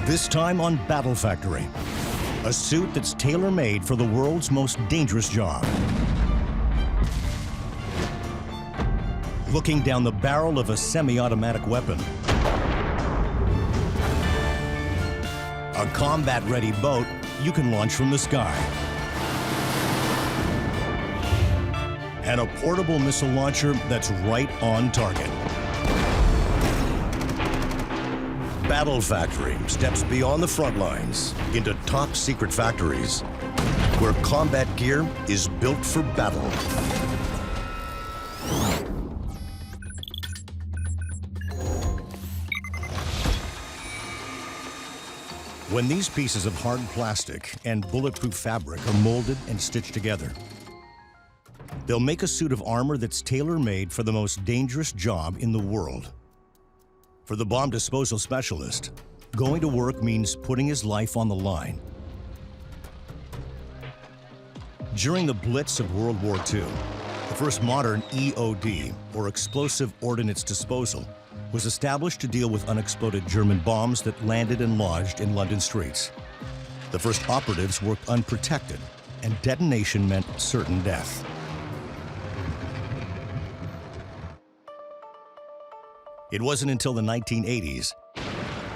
This time on Battle Factory, a suit that's tailor-made for the world's most dangerous job. Looking down the barrel of a semi-automatic weapon, a combat-ready boat you can launch from the sky, and a portable missile launcher that's right on target. Battle Factory steps beyond the front lines into top-secret factories where combat gear is built for battle. When these pieces of hard plastic and bulletproof fabric are molded and stitched together, they'll make a suit of armor that's tailor-made for the most dangerous job in the world. For the bomb disposal specialist, going to work means putting his life on the line. During the Blitz of World War II, the first modern EOD, or Explosive Ordnance Disposal, was established to deal with unexploded German bombs that landed and lodged in London streets. The first operatives worked unprotected, and detonation meant certain death. It wasn't until the 1980s,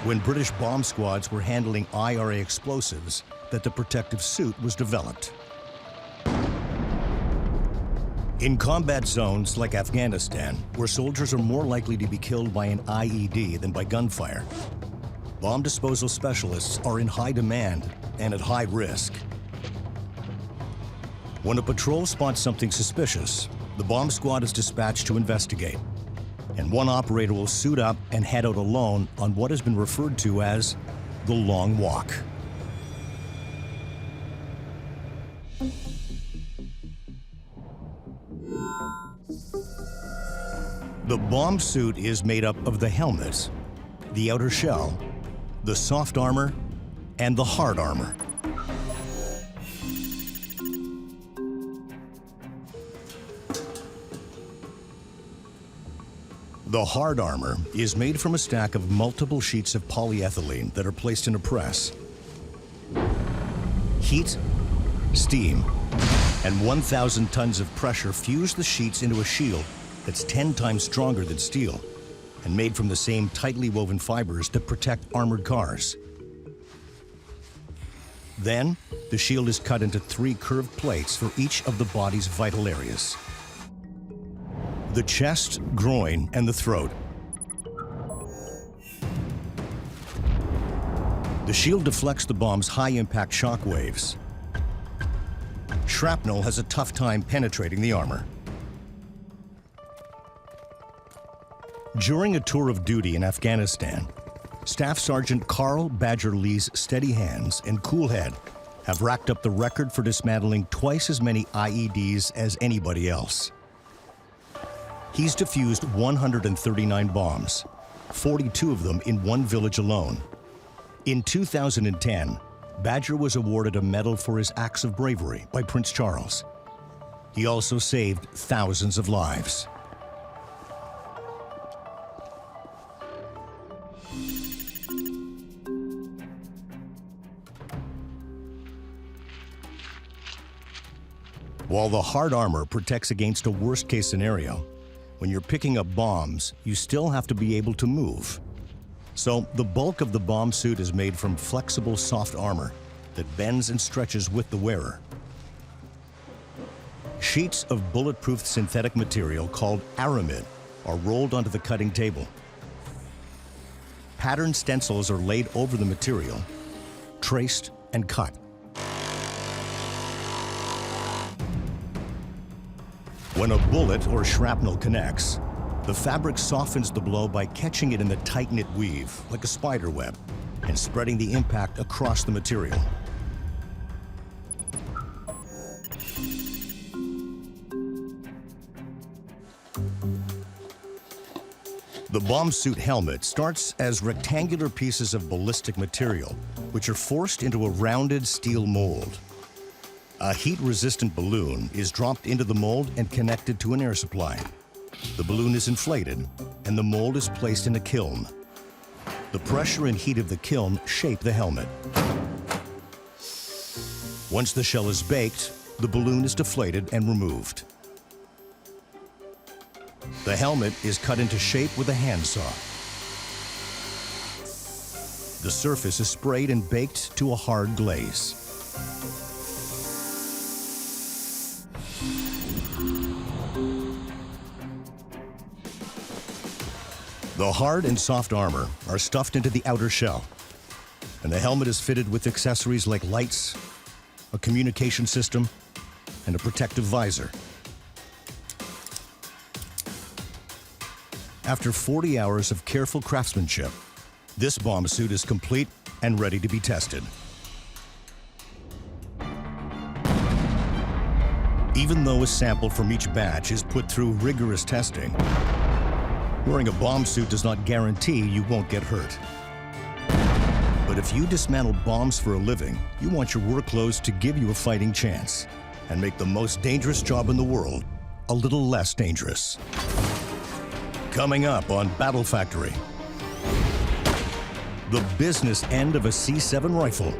when British bomb squads were handling IRA explosives, that the protective suit was developed. In combat zones like Afghanistan, where soldiers are more likely to be killed by an IED than by gunfire, bomb disposal specialists are in high demand and at high risk. When a patrol spots something suspicious, the bomb squad is dispatched to investigate, and one operator will suit up and head out alone on what has been referred to as the long walk. The bomb suit is made up of the helmet, the outer shell, the soft armor, and the hard armor. The hard armor is made from a stack of multiple sheets of polyethylene that are placed in a press. Heat, steam, and 1,000 tons of pressure fuse the sheets into a shield that's 10 times stronger than steel and made from the same tightly woven fibers that protect armored cars. Then, the shield is cut into 3 curved plates for each of the body's vital areas: the chest, groin, and the throat. The shield deflects the bomb's high-impact shock waves. Shrapnel has a tough time penetrating the armor. During a tour of duty in Afghanistan, Staff Sergeant Carl Badger Lee's steady hands and cool head have racked up the record for dismantling twice as many IEDs as anybody else. He's defused 139 bombs, 42 of them in one village alone. In 2010, Badger was awarded a medal for his acts of bravery by Prince Charles. He also saved thousands of lives. While the hard armor protects against a worst-case scenario, when you're picking up bombs, you still have to be able to move. So the bulk of the bomb suit is made from flexible, soft armor that bends and stretches with the wearer. Sheets of bulletproof synthetic material called aramid are rolled onto the cutting table. Patterned stencils are laid over the material, traced and cut. When a bullet or shrapnel connects, the fabric softens the blow by catching it in the tight-knit weave, like a spider web, and spreading the impact across the material. The bomb suit helmet starts as rectangular pieces of ballistic material, which are forced into a rounded steel mold. A heat-resistant balloon is dropped into the mold and connected to an air supply. The balloon is inflated, and the mold is placed in a kiln. The pressure and heat of the kiln shape the helmet. Once the shell is baked, the balloon is deflated and removed. The helmet is cut into shape with a handsaw. The surface is sprayed and baked to a hard glaze. The hard and soft armor are stuffed into the outer shell, and the helmet is fitted with accessories like lights, a communication system, and a protective visor. After 40 hours of careful craftsmanship, this bomb suit is complete and ready to be tested. Even though a sample from each batch is put through rigorous testing, wearing a bomb suit does not guarantee you won't get hurt. But if you dismantle bombs for a living, you want your work clothes to give you a fighting chance and make the most dangerous job in the world a little less dangerous. Coming up on Battle Factory, the business end of a C7 rifle,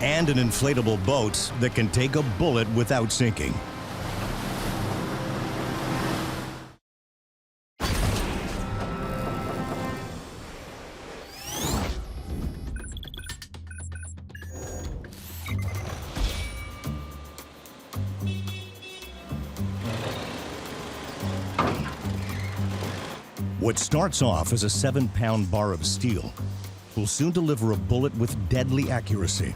and an inflatable boat that can take a bullet without sinking. What starts off as a 7-pound bar of steel will soon deliver a bullet with deadly accuracy.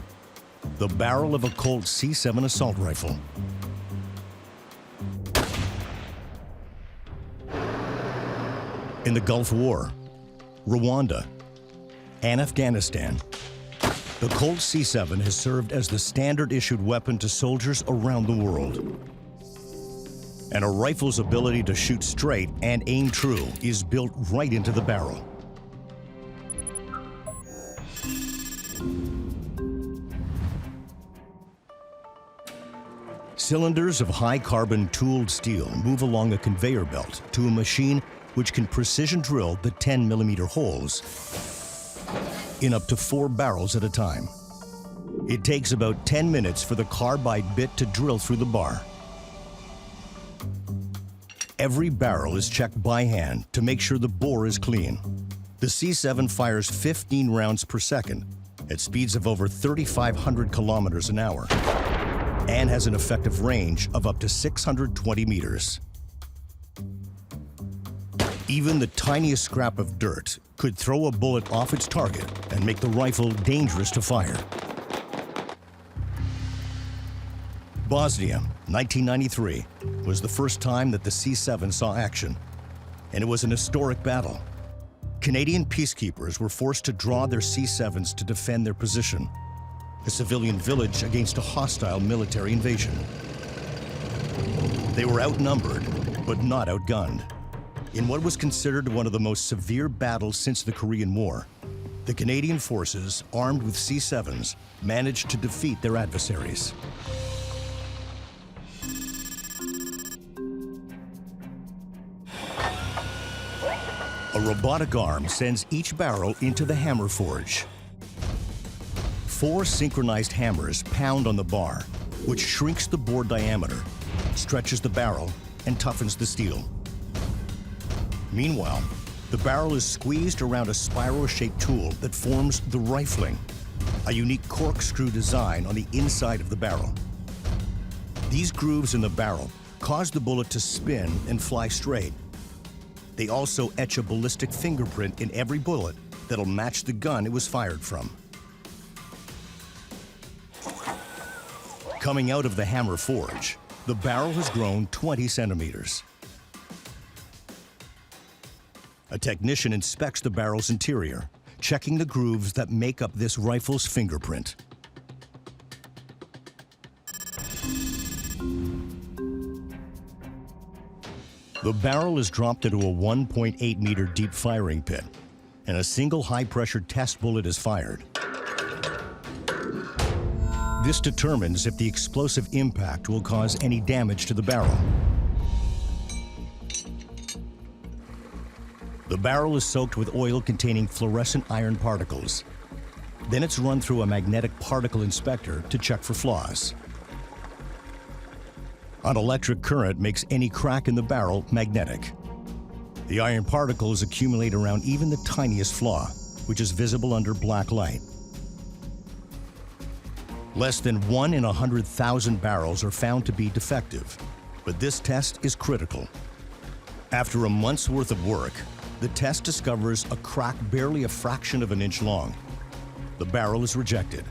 The barrel of a Colt C7 assault rifle. In the Gulf War, Rwanda, and Afghanistan, the Colt C7 has served as the standard-issued weapon to soldiers around the world. And a rifle's ability to shoot straight and aim true is built right into the barrel. Cylinders of high-carbon tooled steel move along a conveyor belt to a machine which can precision drill the 10-millimeter holes in up to 4 barrels at a time. It takes about 10 minutes for the carbide bit to drill through the bar. Every barrel is checked by hand to make sure the bore is clean. The C7 fires 15 rounds per second at speeds of over 3,500 kilometers an hour and has an effective range of up to 620 meters. Even the tiniest scrap of dirt could throw a bullet off its target and make the rifle dangerous to fire. Bosnia, 1993, was the first time that the C7 saw action, and it was an historic battle. Canadian peacekeepers were forced to draw their C7s to defend their position, a civilian village against a hostile military invasion. They were outnumbered, but not outgunned. In what was considered one of the most severe battles since the Korean War, the Canadian forces, armed with C7s, managed to defeat their adversaries. A robotic arm sends each barrel into the hammer forge. 4 synchronized hammers pound on the bar, which shrinks the bore diameter, stretches the barrel, and toughens the steel. Meanwhile, the barrel is squeezed around a spiral-shaped tool that forms the rifling, a unique corkscrew design on the inside of the barrel. These grooves in the barrel cause the bullet to spin and fly straight. They also etch a ballistic fingerprint in every bullet that'll match the gun it was fired from. Coming out of the hammer forge, the barrel has grown 20 centimeters. A technician inspects the barrel's interior, checking the grooves that make up this rifle's fingerprint. The barrel is dropped into a 1.8-meter deep firing pit, and a single high-pressure test bullet is fired. This determines if the explosive impact will cause any damage to the barrel. The The barrel is soaked with oil containing fluorescent iron particles. Then it's run through a magnetic particle inspector to check for flaws. An electric current makes any crack in the barrel magnetic. The iron particles accumulate around even the tiniest flaw, which is visible under black light. Less than 1 in 100,000 barrels are found to be defective, but this test is critical. After a month's worth of work, the test discovers a crack barely a fraction of an inch long. The barrel is rejected.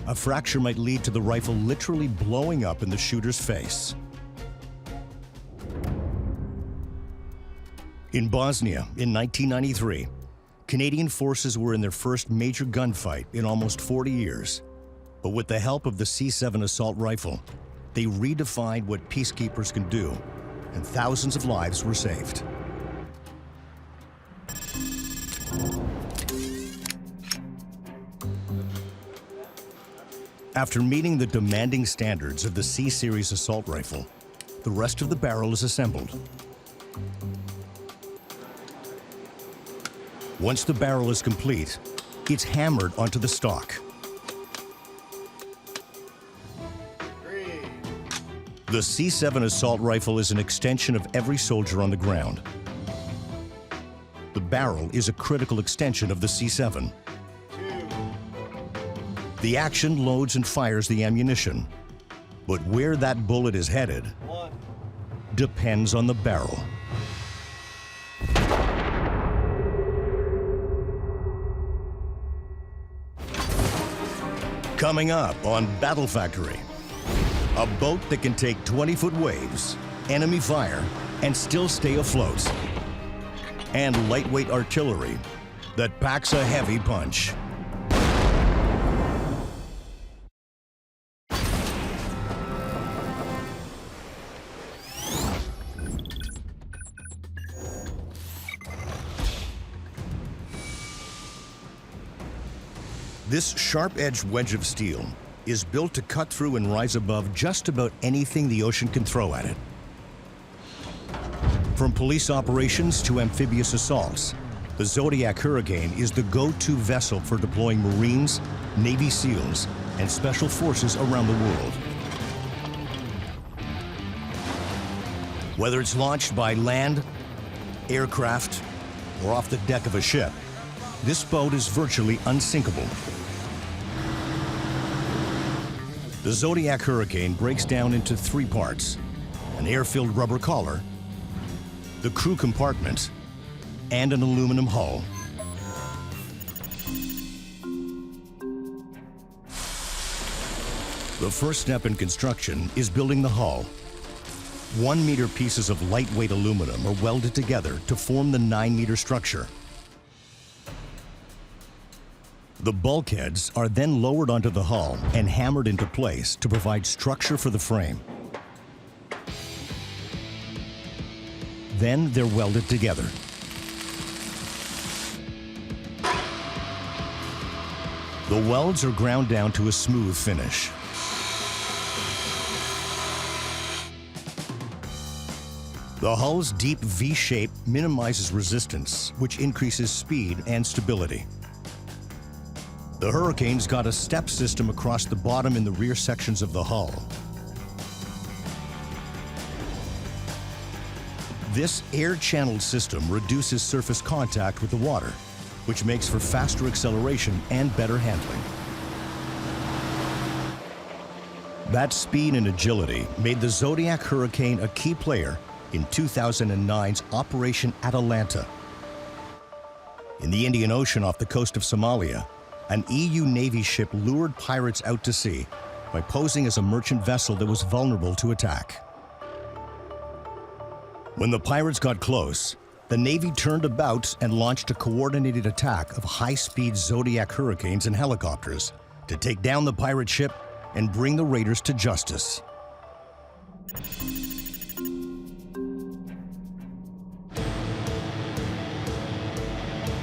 A fracture might lead to the rifle literally blowing up in the shooter's face. In Bosnia in 1993, Canadian forces were in their first major gunfight in almost 40 years. But with the help of the C7 assault rifle, they redefined what peacekeepers can do, and thousands of lives were saved. After meeting the demanding standards of the C-Series assault rifle, the rest of the barrel is assembled. Once the barrel is complete, it's hammered onto the stock. The C7 assault rifle is an extension of every soldier on the ground. The barrel is a critical extension of the C7. The action loads and fires the ammunition, but where that bullet is headed depends on the barrel. Coming up on Battle Factory, a boat that can take 20-foot waves, enemy fire, and still stay afloat, and lightweight artillery that packs a heavy punch. This sharp-edged wedge of steel is built to cut through and rise above just about anything the ocean can throw at it. From police operations to amphibious assaults, the Zodiac Hurricane is the go-to vessel for deploying Marines, Navy SEALs, and Special Forces around the world. Whether it's launched by land, aircraft, or off the deck of a ship, this boat is virtually unsinkable. The Zodiac Hurricane breaks down into 3 parts: an air-filled rubber collar, the crew compartment, and an aluminum hull. The first step in construction is building the hull. 1-meter pieces of lightweight aluminum are welded together to form the 9-meter structure. The bulkheads are then lowered onto the hull and hammered into place to provide structure for the frame. Then they're welded together. The welds are ground down to a smooth finish. The hull's deep V shape minimizes resistance, which increases speed and stability. The Hurricane's got a step system across the bottom and the rear sections of the hull. This air-channeled system reduces surface contact with the water, which makes for faster acceleration and better handling. That speed and agility made the Zodiac Hurricane a key player in 2009's Operation Atalanta. In the Indian Ocean off the coast of Somalia, an EU Navy ship lured pirates out to sea by posing as a merchant vessel that was vulnerable to attack. When the pirates got close, the Navy turned about and launched a coordinated attack of high-speed Zodiac Hurricanes and helicopters to take down the pirate ship and bring the raiders to justice.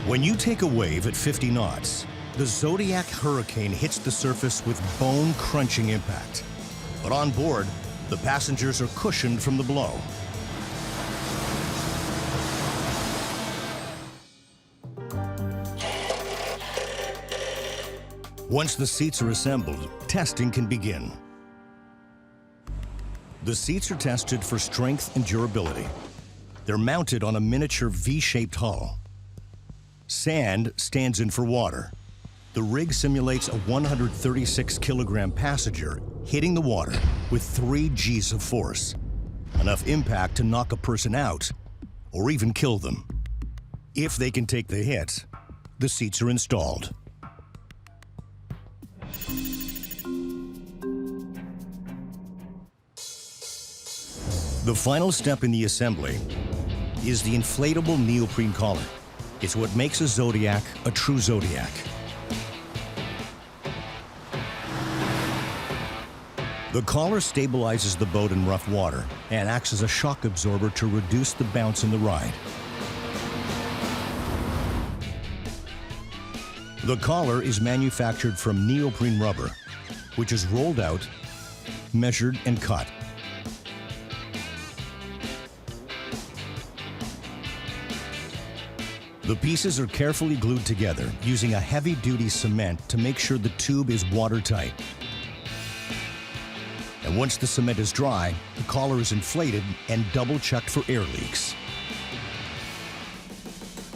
When you take a wave at 50 knots, the Zodiac Hurricane hits the surface with bone-crunching impact. But on board, the passengers are cushioned from the blow. Once the seats are assembled, testing can begin. The seats are tested for strength and durability. They're mounted on a miniature V-shaped hull. Sand stands in for water. The rig simulates a 136-kilogram passenger hitting the water with 3 Gs of force, enough impact to knock a person out or even kill them. If they can take the hit, the seats are installed. The final step in the assembly is the inflatable neoprene collar. It's what makes a Zodiac a true Zodiac. The collar stabilizes the boat in rough water and acts as a shock absorber to reduce the bounce in the ride. The collar is manufactured from neoprene rubber, which is rolled out, measured, and cut. The pieces are carefully glued together using a heavy-duty cement to make sure the tube is watertight. And once the cement is dry, the collar is inflated and double-checked for air leaks.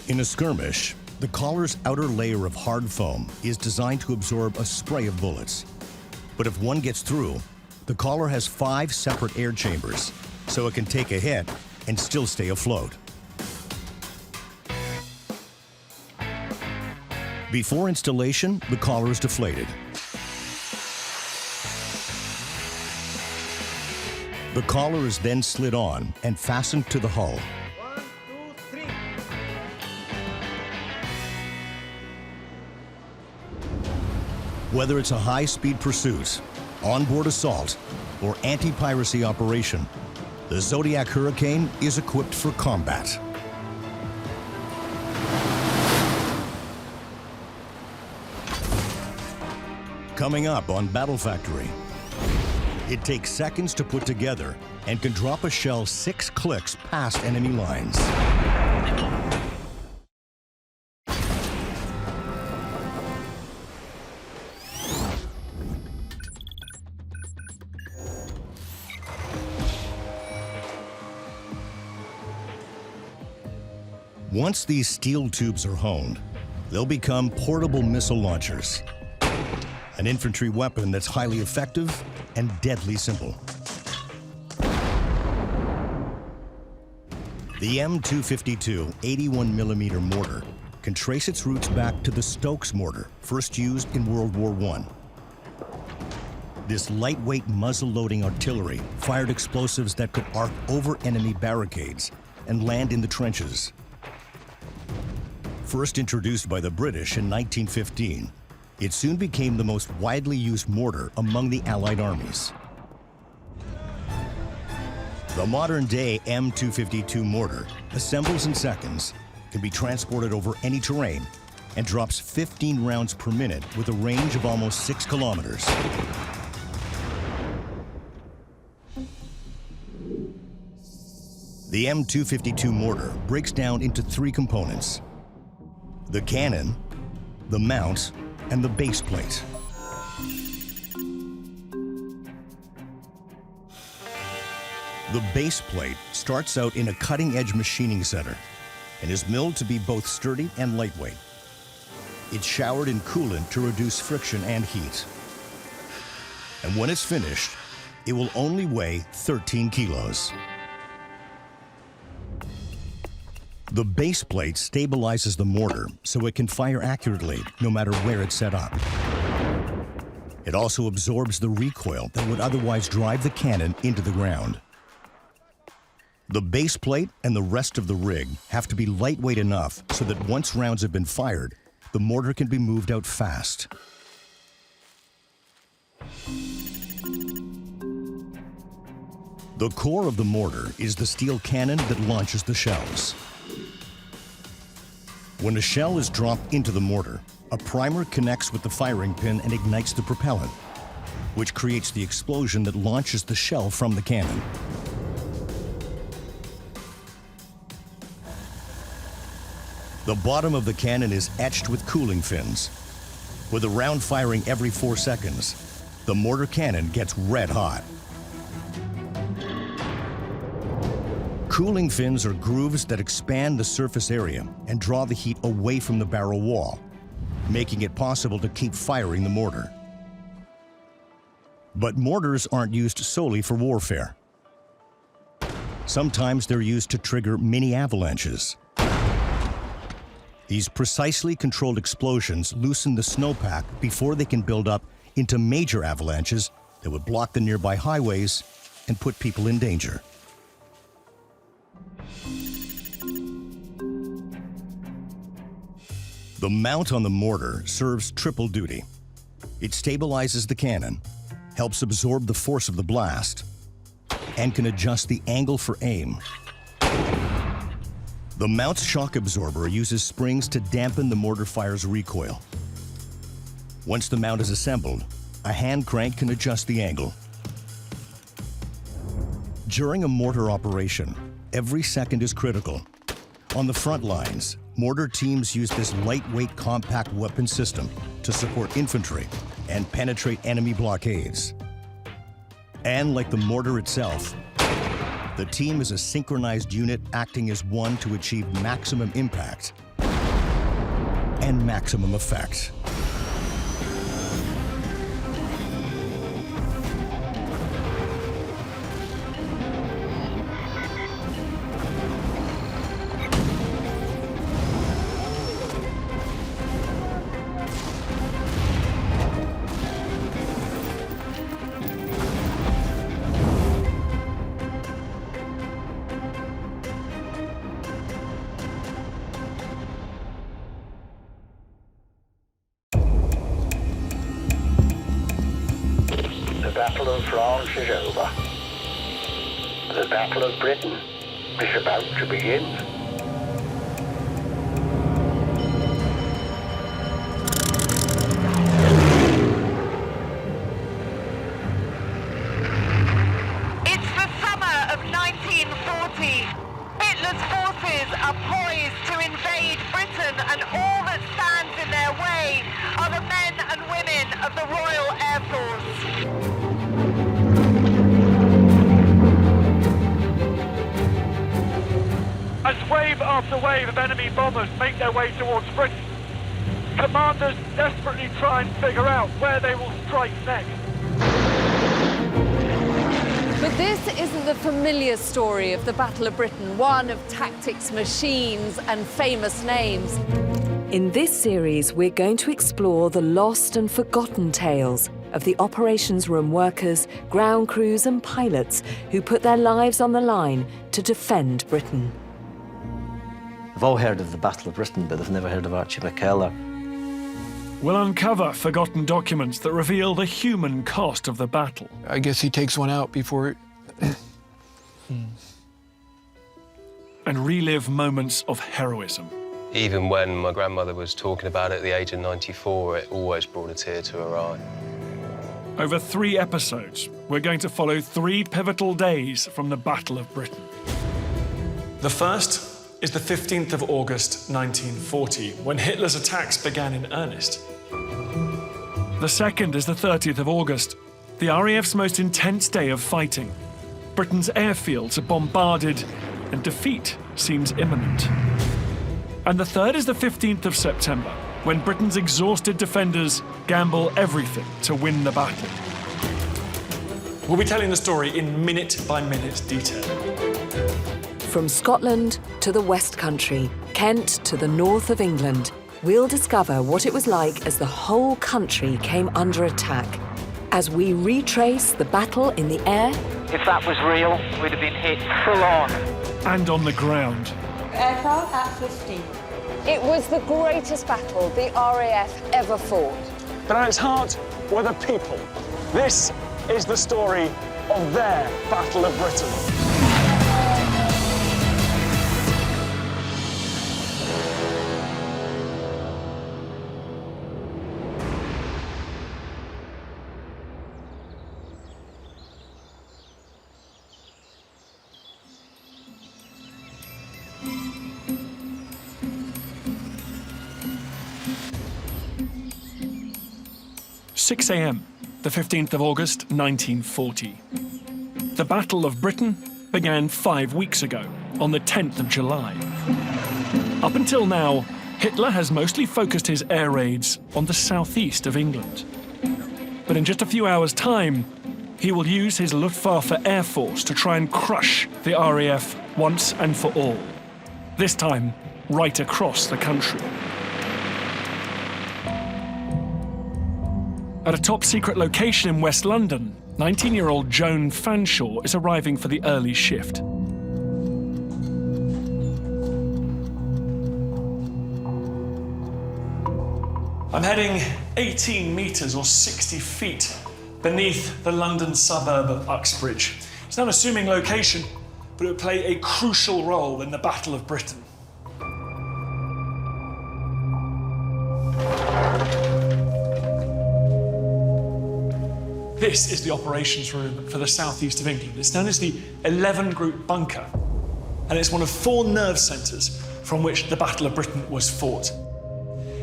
In a skirmish, the collar's outer layer of hard foam is designed to absorb a spray of bullets. But if one gets through, the collar has 5 separate air chambers, so it can take a hit and still stay afloat. Before installation, the collar is deflated. The collar is then slid on and fastened to the hull. 1, 2, 3. Whether it's a high-speed pursuit, onboard assault, or anti-piracy operation, the Zodiac Hurricane is equipped for combat. Coming up on Battle Factory, it takes seconds to put together and can drop a shell 6 clicks past enemy lines. Once these steel tubes are honed, they'll become portable missile launchers. An infantry weapon that's highly effective and deadly simple. The M252 81mm mortar can trace its roots back to the Stokes mortar, first used in World War I. This lightweight muzzle-loading artillery fired explosives that could arc over enemy barricades and land in the trenches. First introduced by the British in 1915, it soon became the most widely used mortar among the Allied armies. The modern-day M252 mortar assembles in seconds, can be transported over any terrain, and drops 15 rounds per minute with a range of almost 6 kilometers. The M252 mortar breaks down into 3 components: the cannon, the mount, and the base plate. The base plate starts out in a cutting-edge machining center and is milled to be both sturdy and lightweight. It's showered in coolant to reduce friction and heat. And when it's finished, it will only weigh 13 kilos. The base plate stabilizes the mortar so it can fire accurately no matter where it's set up. It also absorbs the recoil that would otherwise drive the cannon into the ground. The base plate and the rest of the rig have to be lightweight enough so that once rounds have been fired, the mortar can be moved out fast. The core of the mortar is the steel cannon that launches the shells. When a shell is dropped into the mortar, a primer connects with the firing pin and ignites the propellant, which creates the explosion that launches the shell from the cannon. The bottom of the cannon is etched with cooling fins. With a round firing every 4 seconds, the mortar cannon gets red hot. Cooling fins are grooves that expand the surface area and draw the heat away from the barrel wall, making it possible to keep firing the mortar. But mortars aren't used solely for warfare. Sometimes they're used to trigger mini avalanches. These precisely controlled explosions loosen the snowpack before they can build up into major avalanches that would block the nearby highways and put people in danger. The mount on the mortar serves triple duty. It stabilizes the cannon, helps absorb the force of the blast, and can adjust the angle for aim. The mount's shock absorber uses springs to dampen the mortar fire's recoil. Once the mount is assembled, a hand crank can adjust the angle. During a mortar operation, every second is critical. On the front lines, mortar teams use this lightweight, compact weapon system to support infantry and penetrate enemy blockades. And like the mortar itself, the team is a synchronized unit acting as one to achieve maximum impact and maximum effect. The Battle of France is over. The Battle of Britain is about to begin. It's the summer of 1940. Hitler's forces are poised to invade Britain, and all that stands in their way are the men and women of the Royal Air Force. As wave after wave of enemy bombers make their way towards Britain, commanders desperately try and figure out where they will strike next. But this isn't the familiar story of the Battle of Britain, one of tactics, machines, and famous names. In this series, we're going to explore the lost and forgotten tales of the operations room workers, ground crews, and pilots who put their lives on the line to defend Britain. They've all heard of the Battle of Britain, but they've never heard of Archie McKellar. We'll uncover forgotten documents that reveal the human cost of the battle. I guess he takes one out before... And relive moments of heroism. Even when my grandmother was talking about it at the age of 94, it always brought a tear to her eye. Over 3 episodes, we're going to follow 3 pivotal days from the Battle of Britain. The first is the 15th of August, 1940, when Hitler's attacks began in earnest. The second is the 30th of August, the RAF's most intense day of fighting. Britain's airfields are bombarded and defeat seems imminent. And the third is the 15th of September, when Britain's exhausted defenders gamble everything to win the battle. We'll be telling the story in minute-by-minute detail. From Scotland to the West Country, Kent to the north of England, we'll discover what it was like as the whole country came under attack. As we retrace the battle in the air... If that was real, we'd have been hit full on. And on the ground. Aircraft at 15. It was the greatest battle the RAF ever fought. But at its heart were the people. This is the story of their Battle of Britain. 6 a.m., the 15th of August, 1940. The Battle of Britain began 5 weeks ago, on the 10th of July. Up until now, Hitler has mostly focused his air raids on the southeast of England. But in just a few hours' time, he will use his Luftwaffe Air Force to try and crush the RAF once and for all. This time, right across the country. At a top-secret location in West London, 19-year-old Joan Fanshawe is arriving for the early shift. I'm heading 18 metres or 60 feet beneath the London suburb of Uxbridge. It's an unassuming location, but it would play a crucial role in the Battle of Britain. This is the operations room for the southeast of England. It's known as the 11 Group Bunker, and it's one of 4 nerve centres from which the Battle of Britain was fought.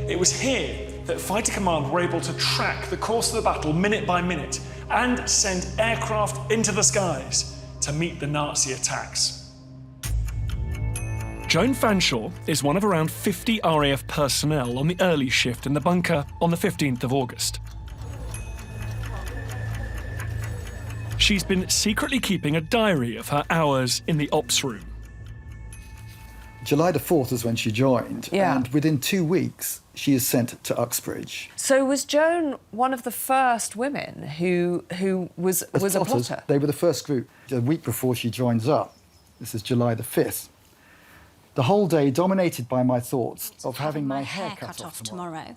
It was here that Fighter Command were able to track the course of the battle minute by minute and send aircraft into the skies to meet the Nazi attacks. Joan Fanshawe is one of around 50 RAF personnel on the early shift in the bunker on the 15th of August. She's been secretly keeping a diary of her hours in the ops room. July the 4th is when she joined, Yeah. and within 2 weeks, she is sent to Uxbridge. So was Joan one of the first women who was a plotter? They were the first group. A week before she joins up, this is July the 5th, the whole day dominated by my thoughts of having my hair cut off tomorrow.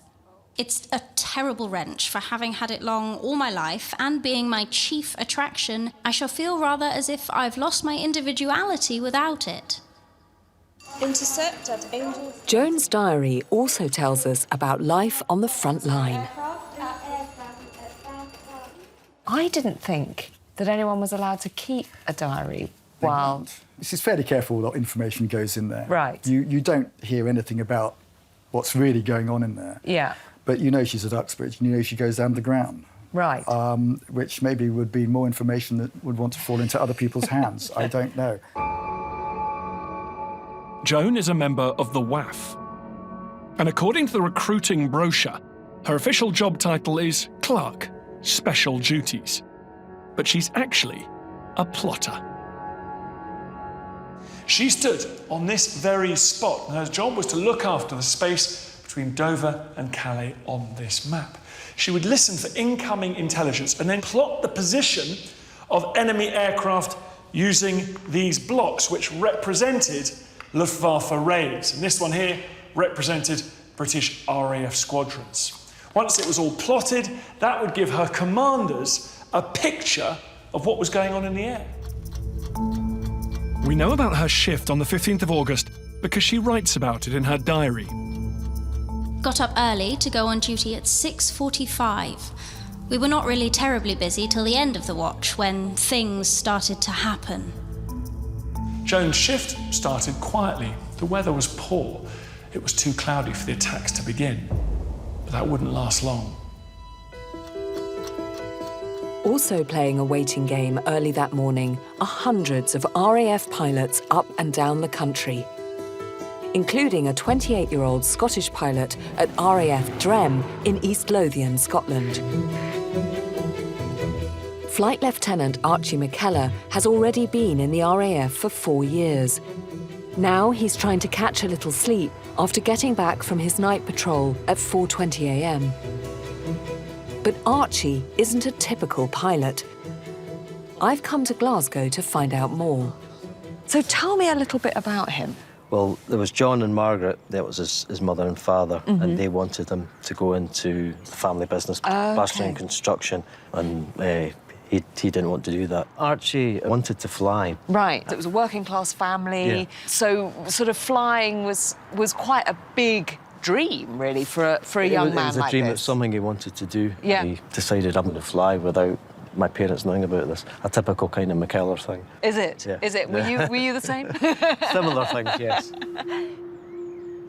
It's a terrible wrench for having had it long all my life and being my chief attraction. I shall feel rather as if I've lost my individuality without it. Intercept at Angel. Joan's diary also tells us about life on the front line. I didn't think that anyone was allowed to keep a diary while... She's fairly careful what information goes in there. Right. You don't hear anything about what's really going on in there. Yeah. But you know she's at Uxbridge, and you know she goes underground. Right. Which maybe would be more information that would want to fall into other people's hands. I don't know. Joan is a member of the WAF. And according to the recruiting brochure, her official job title is Clerk, Special Duties. But she's actually a plotter. She stood on this very spot, and her job was to look after the space between Dover and Calais on this map. She would listen for incoming intelligence and then plot the position of enemy aircraft using these blocks, which represented Luftwaffe raids. And this one here represented British RAF squadrons. Once it was all plotted, that would give her commanders a picture of what was going on in the air. We know about her shift on the 15th of August because she writes about it in her diary. Got up early to go on duty at 6:45. We were not really terribly busy till the end of the watch when things started to happen. Joan's shift started quietly. The weather was poor. It was too cloudy for the attacks to begin. But that wouldn't last long. Also playing a waiting game early that morning are hundreds of RAF pilots up and down the country, including a 28-year-old Scottish pilot at RAF Drem in East Lothian, Scotland. Flight Lieutenant Archie McKellar has already been in the RAF for 4 years. Now he's trying to catch a little sleep after getting back from his night patrol at 4:20 a.m. But Archie isn't a typical pilot. I've come to Glasgow to find out more. So tell me a little bit about him. Well, there was John and Margaret, that was his mother and father, and they wanted him to go into the family business, plastering construction, and he didn't want to do that. Archie wanted to fly. Right. It was a working-class family, Yeah. so sort of flying was quite a big dream, really, for a young man like this. It was a dream. It's something he wanted to do. Yeah. He decided I'm going to fly without my parents knowing about this. A typical kind of McKellar thing. Is it? Yeah. Is it? Were you the same? Similar things, yes.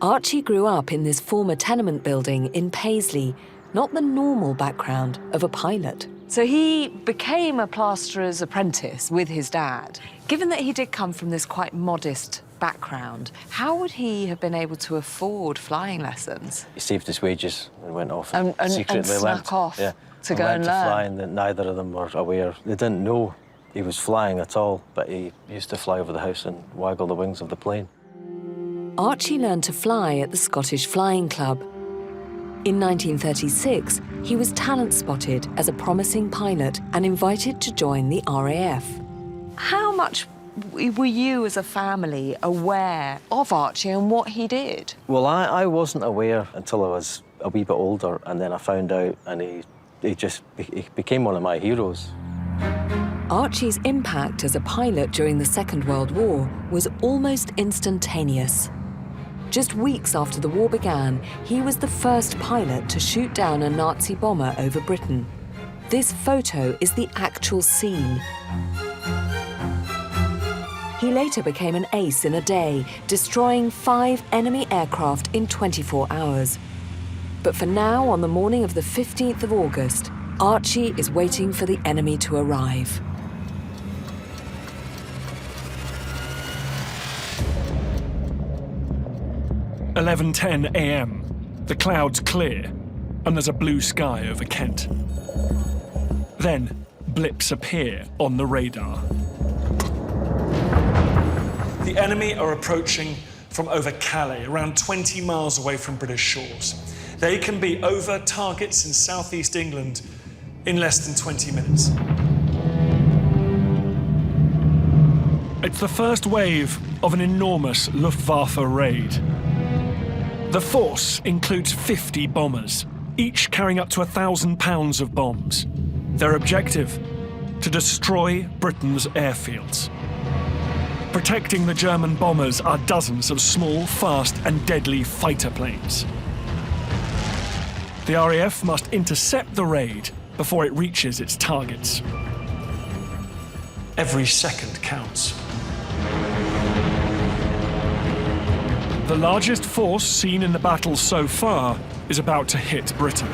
Archie grew up in this former tenement building in Paisley, not the normal background of a pilot. So he became a plasterer's apprentice with his dad. Given that he did come from this quite modest background, how would he have been able to afford flying lessons? He saved his wages and went off and secretly snuck off to go and learn. Fly, and that neither of them were aware. They didn't know he was flying at all, but he used to fly over the house and waggle the wings of the plane. Archie learned to fly at the Scottish Flying Club. In 1936, he was talent spotted as a promising pilot and invited to join the RAF. How much were you as a family aware of Archie and what he did? Well, I wasn't aware until I was a wee bit older, and then I found out, and he became one of my heroes. Archie's impact as a pilot during the Second World War was almost instantaneous. Just weeks after the war began, he was the first pilot to shoot down a Nazi bomber over Britain. This photo is the actual scene. He later became an ace in a day, destroying 5 enemy aircraft in 24 hours. But for now, on the morning of the 15th of August, Archie is waiting for the enemy to arrive. "11:10 a.m. The clouds clear, and there's a blue sky over Kent. Then, blips appear on the radar. The enemy are approaching from over Calais, around 20 miles away from British shores. They can be over targets in southeast England in less than 20 minutes. It's the first wave of an enormous Luftwaffe raid. The force includes 50 bombers, each carrying up to 1,000 pounds of bombs. Their objective? To destroy Britain's airfields. Protecting the German bombers are dozens of small, fast and deadly fighter planes. The RAF must intercept the raid before it reaches its targets. Every second counts. The largest force seen in the battle so far is about to hit Britain.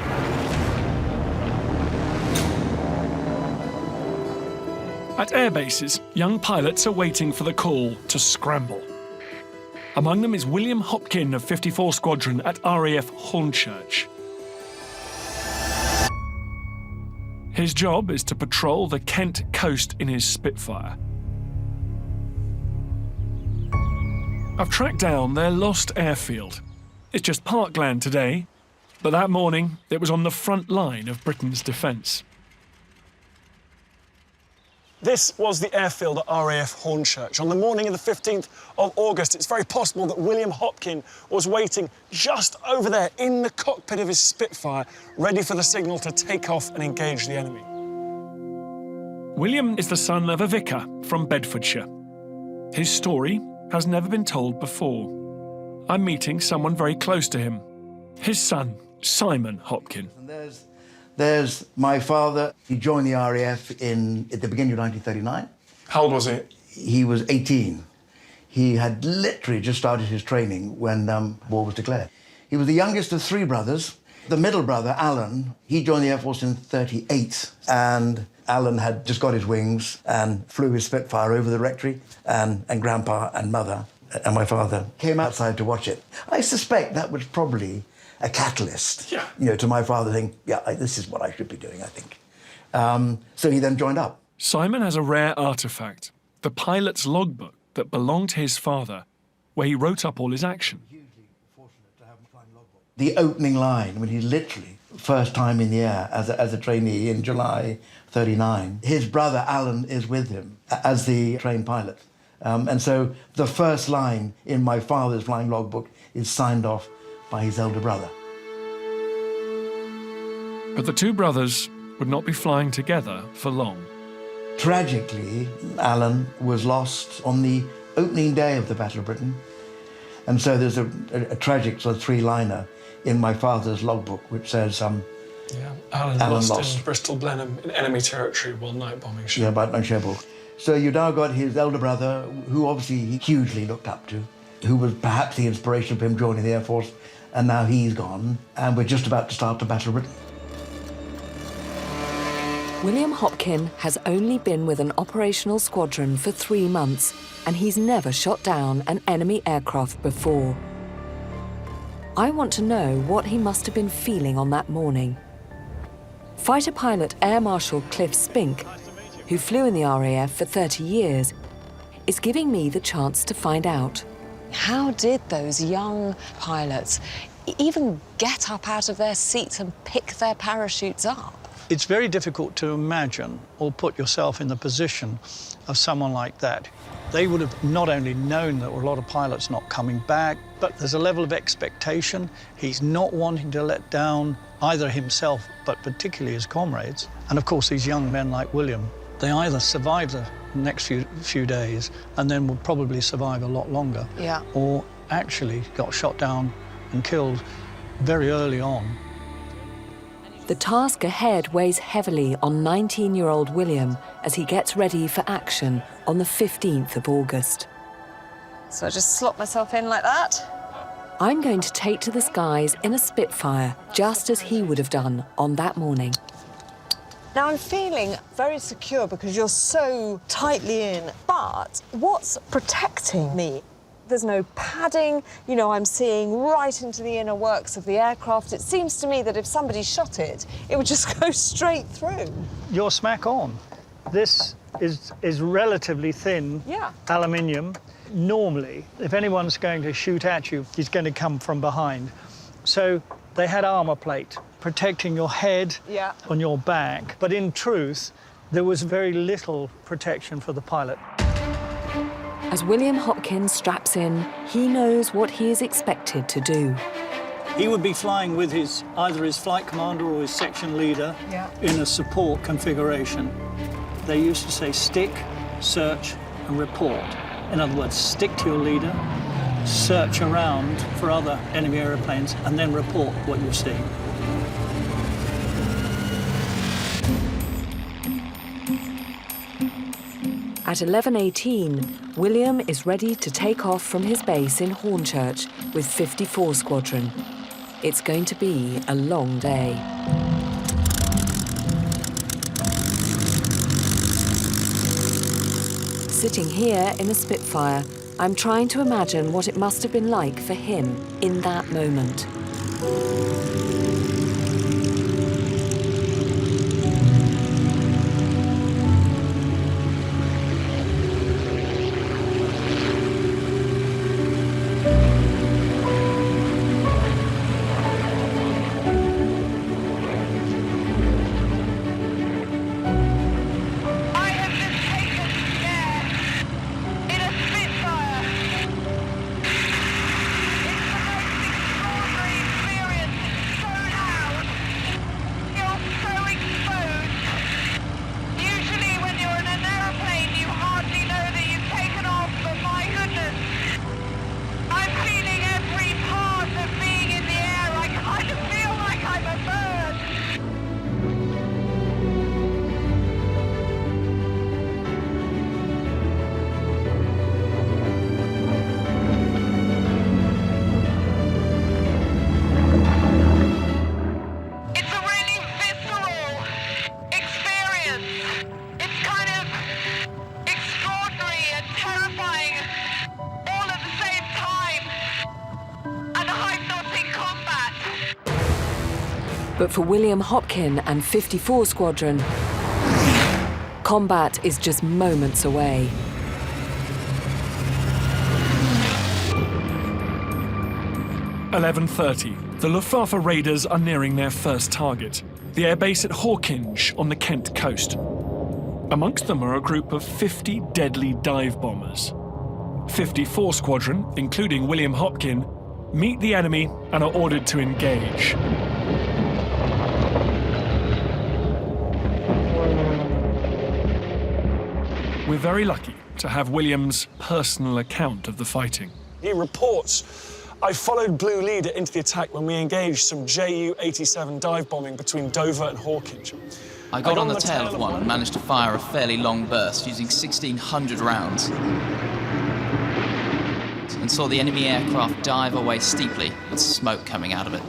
At airbases, young pilots are waiting for the call to scramble. Among them is William Hopkin of 54 Squadron at RAF Hornchurch. His job is to patrol the Kent coast in his Spitfire. I've tracked down their lost airfield. It's just parkland today, but that morning it was on the front line of Britain's defence. This was the airfield at RAF Hornchurch. On the morning of the 15th of August, it's very possible that William Hopkin was waiting just over there in the cockpit of his Spitfire, ready for the signal to take off and engage the enemy. William is the son of a vicar from Bedfordshire. His story has never been told before. I'm meeting someone very close to him, his son, Simon Hopkin. There's my father. He joined the RAF at the beginning of 1939. How old was he? He was 18. He had literally just started his training when war was declared. He was the youngest of 3 brothers. The middle brother, Alan, he joined the Air Force in 1938, and Alan had just got his wings and flew his Spitfire over the rectory, and Grandpa and Mother and my father came outside to watch it. I suspect that was probably a catalyst, to my father thinking, this is what I should be doing, I think. So he then joined up. Simon has a rare artefact, the pilot's logbook that belonged to his father, where he wrote up all his action. The opening line, when he's literally first time in the air as a trainee in July 1939, his brother Alan is with him as the trained pilot. And so the first line in my father's flying logbook is signed off by his elder brother. But the 2 brothers would not be flying together for long. Tragically, Alan was lost on the opening day of the Battle of Britain. And so there's a tragic sort of 3-liner in my father's logbook, which says, Alan lost in Bristol Blenheim in enemy territory while night bombing Cherbourg. Yeah, about Cherbourg. So you now got his elder brother, who obviously he hugely looked up to, who was perhaps the inspiration of him joining the Air Force, and now he's gone, and we're just about to start the Battle of Britain. William Hopkin has only been with an operational squadron for 3 months, and he's never shot down an enemy aircraft before. I want to know what he must have been feeling on that morning. Fighter pilot Air Marshal Cliff Spink, who flew in the RAF for 30 years, is giving me the chance to find out. How did those young pilots even get up out of their seats and pick their parachutes up? It's very difficult to imagine or put yourself in the position of someone like that. They would have not only known there were a lot of pilots not coming back, but there's a level of expectation. He's not wanting to let down either himself, but particularly his comrades. And of course, these young men like William, they either survive the next few days and then will probably survive a lot longer, or actually got shot down and killed very early on. The task ahead weighs heavily on 19-year-old William as he gets ready for action on the 15th of August. So I just slot myself in like that? I'm going to take to the skies in a Spitfire, just as he would have done on that morning. Now, I'm feeling very secure because you're so tightly in, but what's protecting me? There's no padding, you know, I'm seeing right into the inner works of the aircraft. It seems to me that if somebody shot it, it would just go straight through. You're smack on. This is relatively thin aluminium. Normally, if anyone's going to shoot at you, he's going to come from behind. So they had armor plate protecting your head on your back. But in truth, there was very little protection for the pilot. As William Hopkins straps in, he knows what he is expected to do. He would be flying with either his flight commander or his section leader in a support configuration. They used to say stick, search, and report. In other words, stick to your leader, search around for other enemy aeroplanes, and then report what you're seeing. At 11:18, William is ready to take off from his base in Hornchurch with 54 Squadron. It's going to be a long day. Sitting here in a Spitfire, I'm trying to imagine what it must have been like for him in that moment. But for William Hopkin and 54 Squadron, combat is just moments away. "11:30. The Luftwaffe raiders are nearing their first target, the airbase at Hawkinge on the Kent coast. Amongst them are a group of 50 deadly dive bombers. 54 Squadron, including William Hopkin, meet the enemy and are ordered to engage. We're very lucky to have William's personal account of the fighting. He reports, "I followed Blue Leader into the attack when we engaged some Ju-87 dive bombing between Dover and Hawkinge. I got on the tail of one and managed to fire a fairly long burst using 1,600 rounds. And saw the enemy aircraft dive away steeply with smoke coming out of it.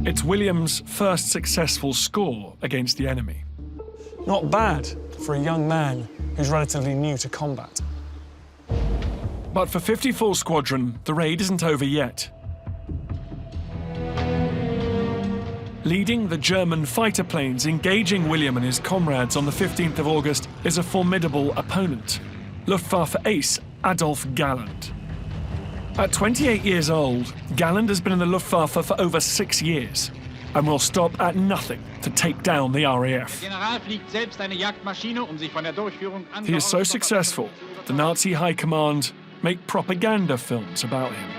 It's William's first successful score against the enemy. Not bad for a young man who's relatively new to combat. But for 54 Squadron, the raid isn't over yet. Leading the German fighter planes engaging William and his comrades on the 15th of August is a formidable opponent, Luftwaffe ace Adolf Galland. At 28 years old, Galland has been in the Luftwaffe for over 6 years and will stop at nothing to take down the RAF. He is so successful, the Nazi high command make propaganda films about him.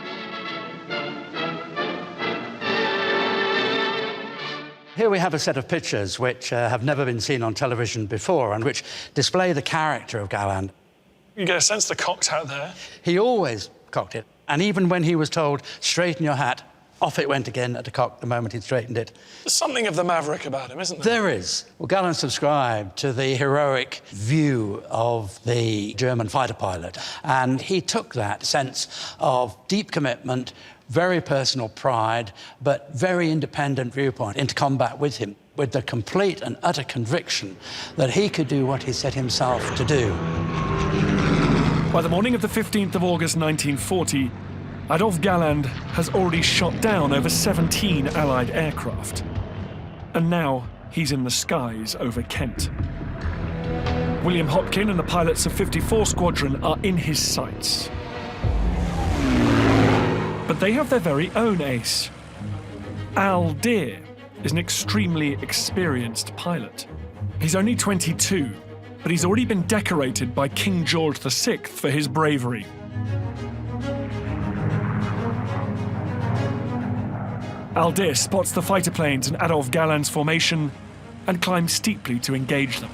Here we have a set of pictures which have never been seen on television before and which display the character of Galland. You get a sense the cock's out there. He always cocked it, and even when he was told, straighten your hat, off it went again at the cock the moment he'd straightened it. There's something of the maverick about him, isn't there? There is. Well, Galland subscribed to the heroic view of the German fighter pilot, and he took that sense of deep commitment, very personal pride, but very independent viewpoint into combat with him, with the complete and utter conviction that he could do what he set himself to do. By the morning of the 15th of August 1940, Adolf Galland has already shot down over 17 Allied aircraft. And now he's in the skies over Kent. William Hopkin and the pilots of 54 Squadron are in his sights. But they have their very own ace. Al Deer is an extremely experienced pilot. He's only 22, but he's already been decorated by King George VI for his bravery. Al Deer spots the fighter planes in Adolf Galland's formation and climbs steeply to engage them.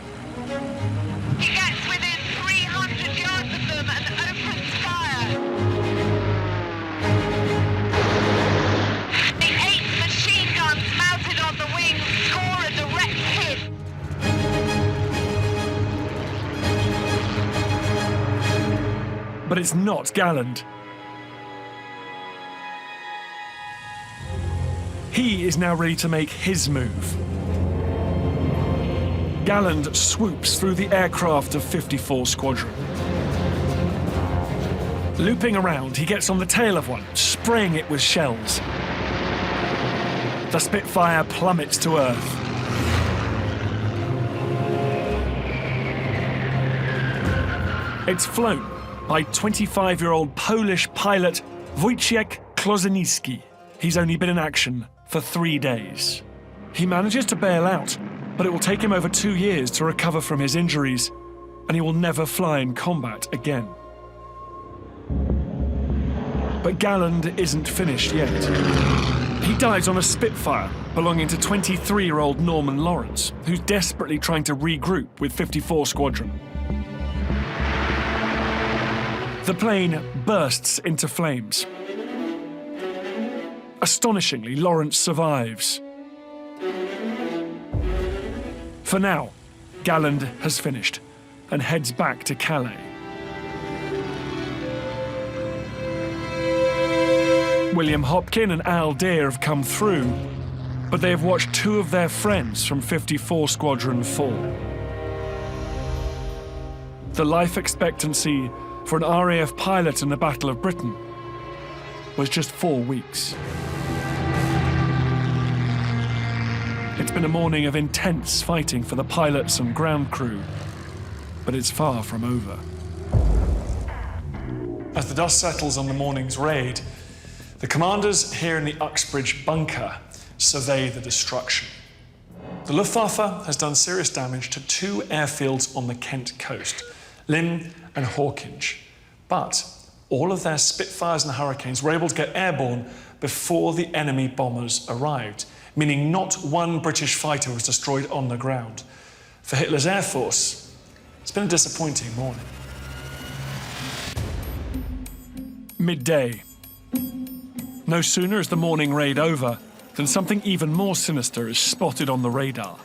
He gets within 300 yards of them and opens fire. The 8 machine guns mounted on the wings score a direct hit. But it's not Galland. He is now ready to make his move. Galland swoops through the aircraft of 54 Squadron. Looping around, he gets on the tail of one, spraying it with shells. The Spitfire plummets to earth. It's flown by 25-year-old Polish pilot Wojciech Klozynicki. He's only been in action for 3 days. He manages to bail out, but it will take him over 2 years to recover from his injuries, and he will never fly in combat again. But Galland isn't finished yet. He dies on a Spitfire belonging to 23-year-old Norman Lawrence, who's desperately trying to regroup with 54 Squadron. The plane bursts into flames. Astonishingly, Lawrence survives. For now, Galland has finished and heads back to Calais. William Hopkin and Al Deer have come through, but they have watched 2 of their friends from 54 Squadron fall. The life expectancy for an RAF pilot in the Battle of Britain was just 4 weeks. It's been a morning of intense fighting for the pilots and ground crew, but it's far from over. As the dust settles on the morning's raid, the commanders here in the Uxbridge bunker survey the destruction. The Luftwaffe has done serious damage to 2 airfields on the Kent coast, Lymm and Hawkinge. But all of their Spitfires and Hurricanes were able to get airborne before the enemy bombers arrived, meaning not one British fighter was destroyed on the ground. For Hitler's Air Force, it's been a disappointing morning. Midday. No sooner is the morning raid over than something even more sinister is spotted on the radar.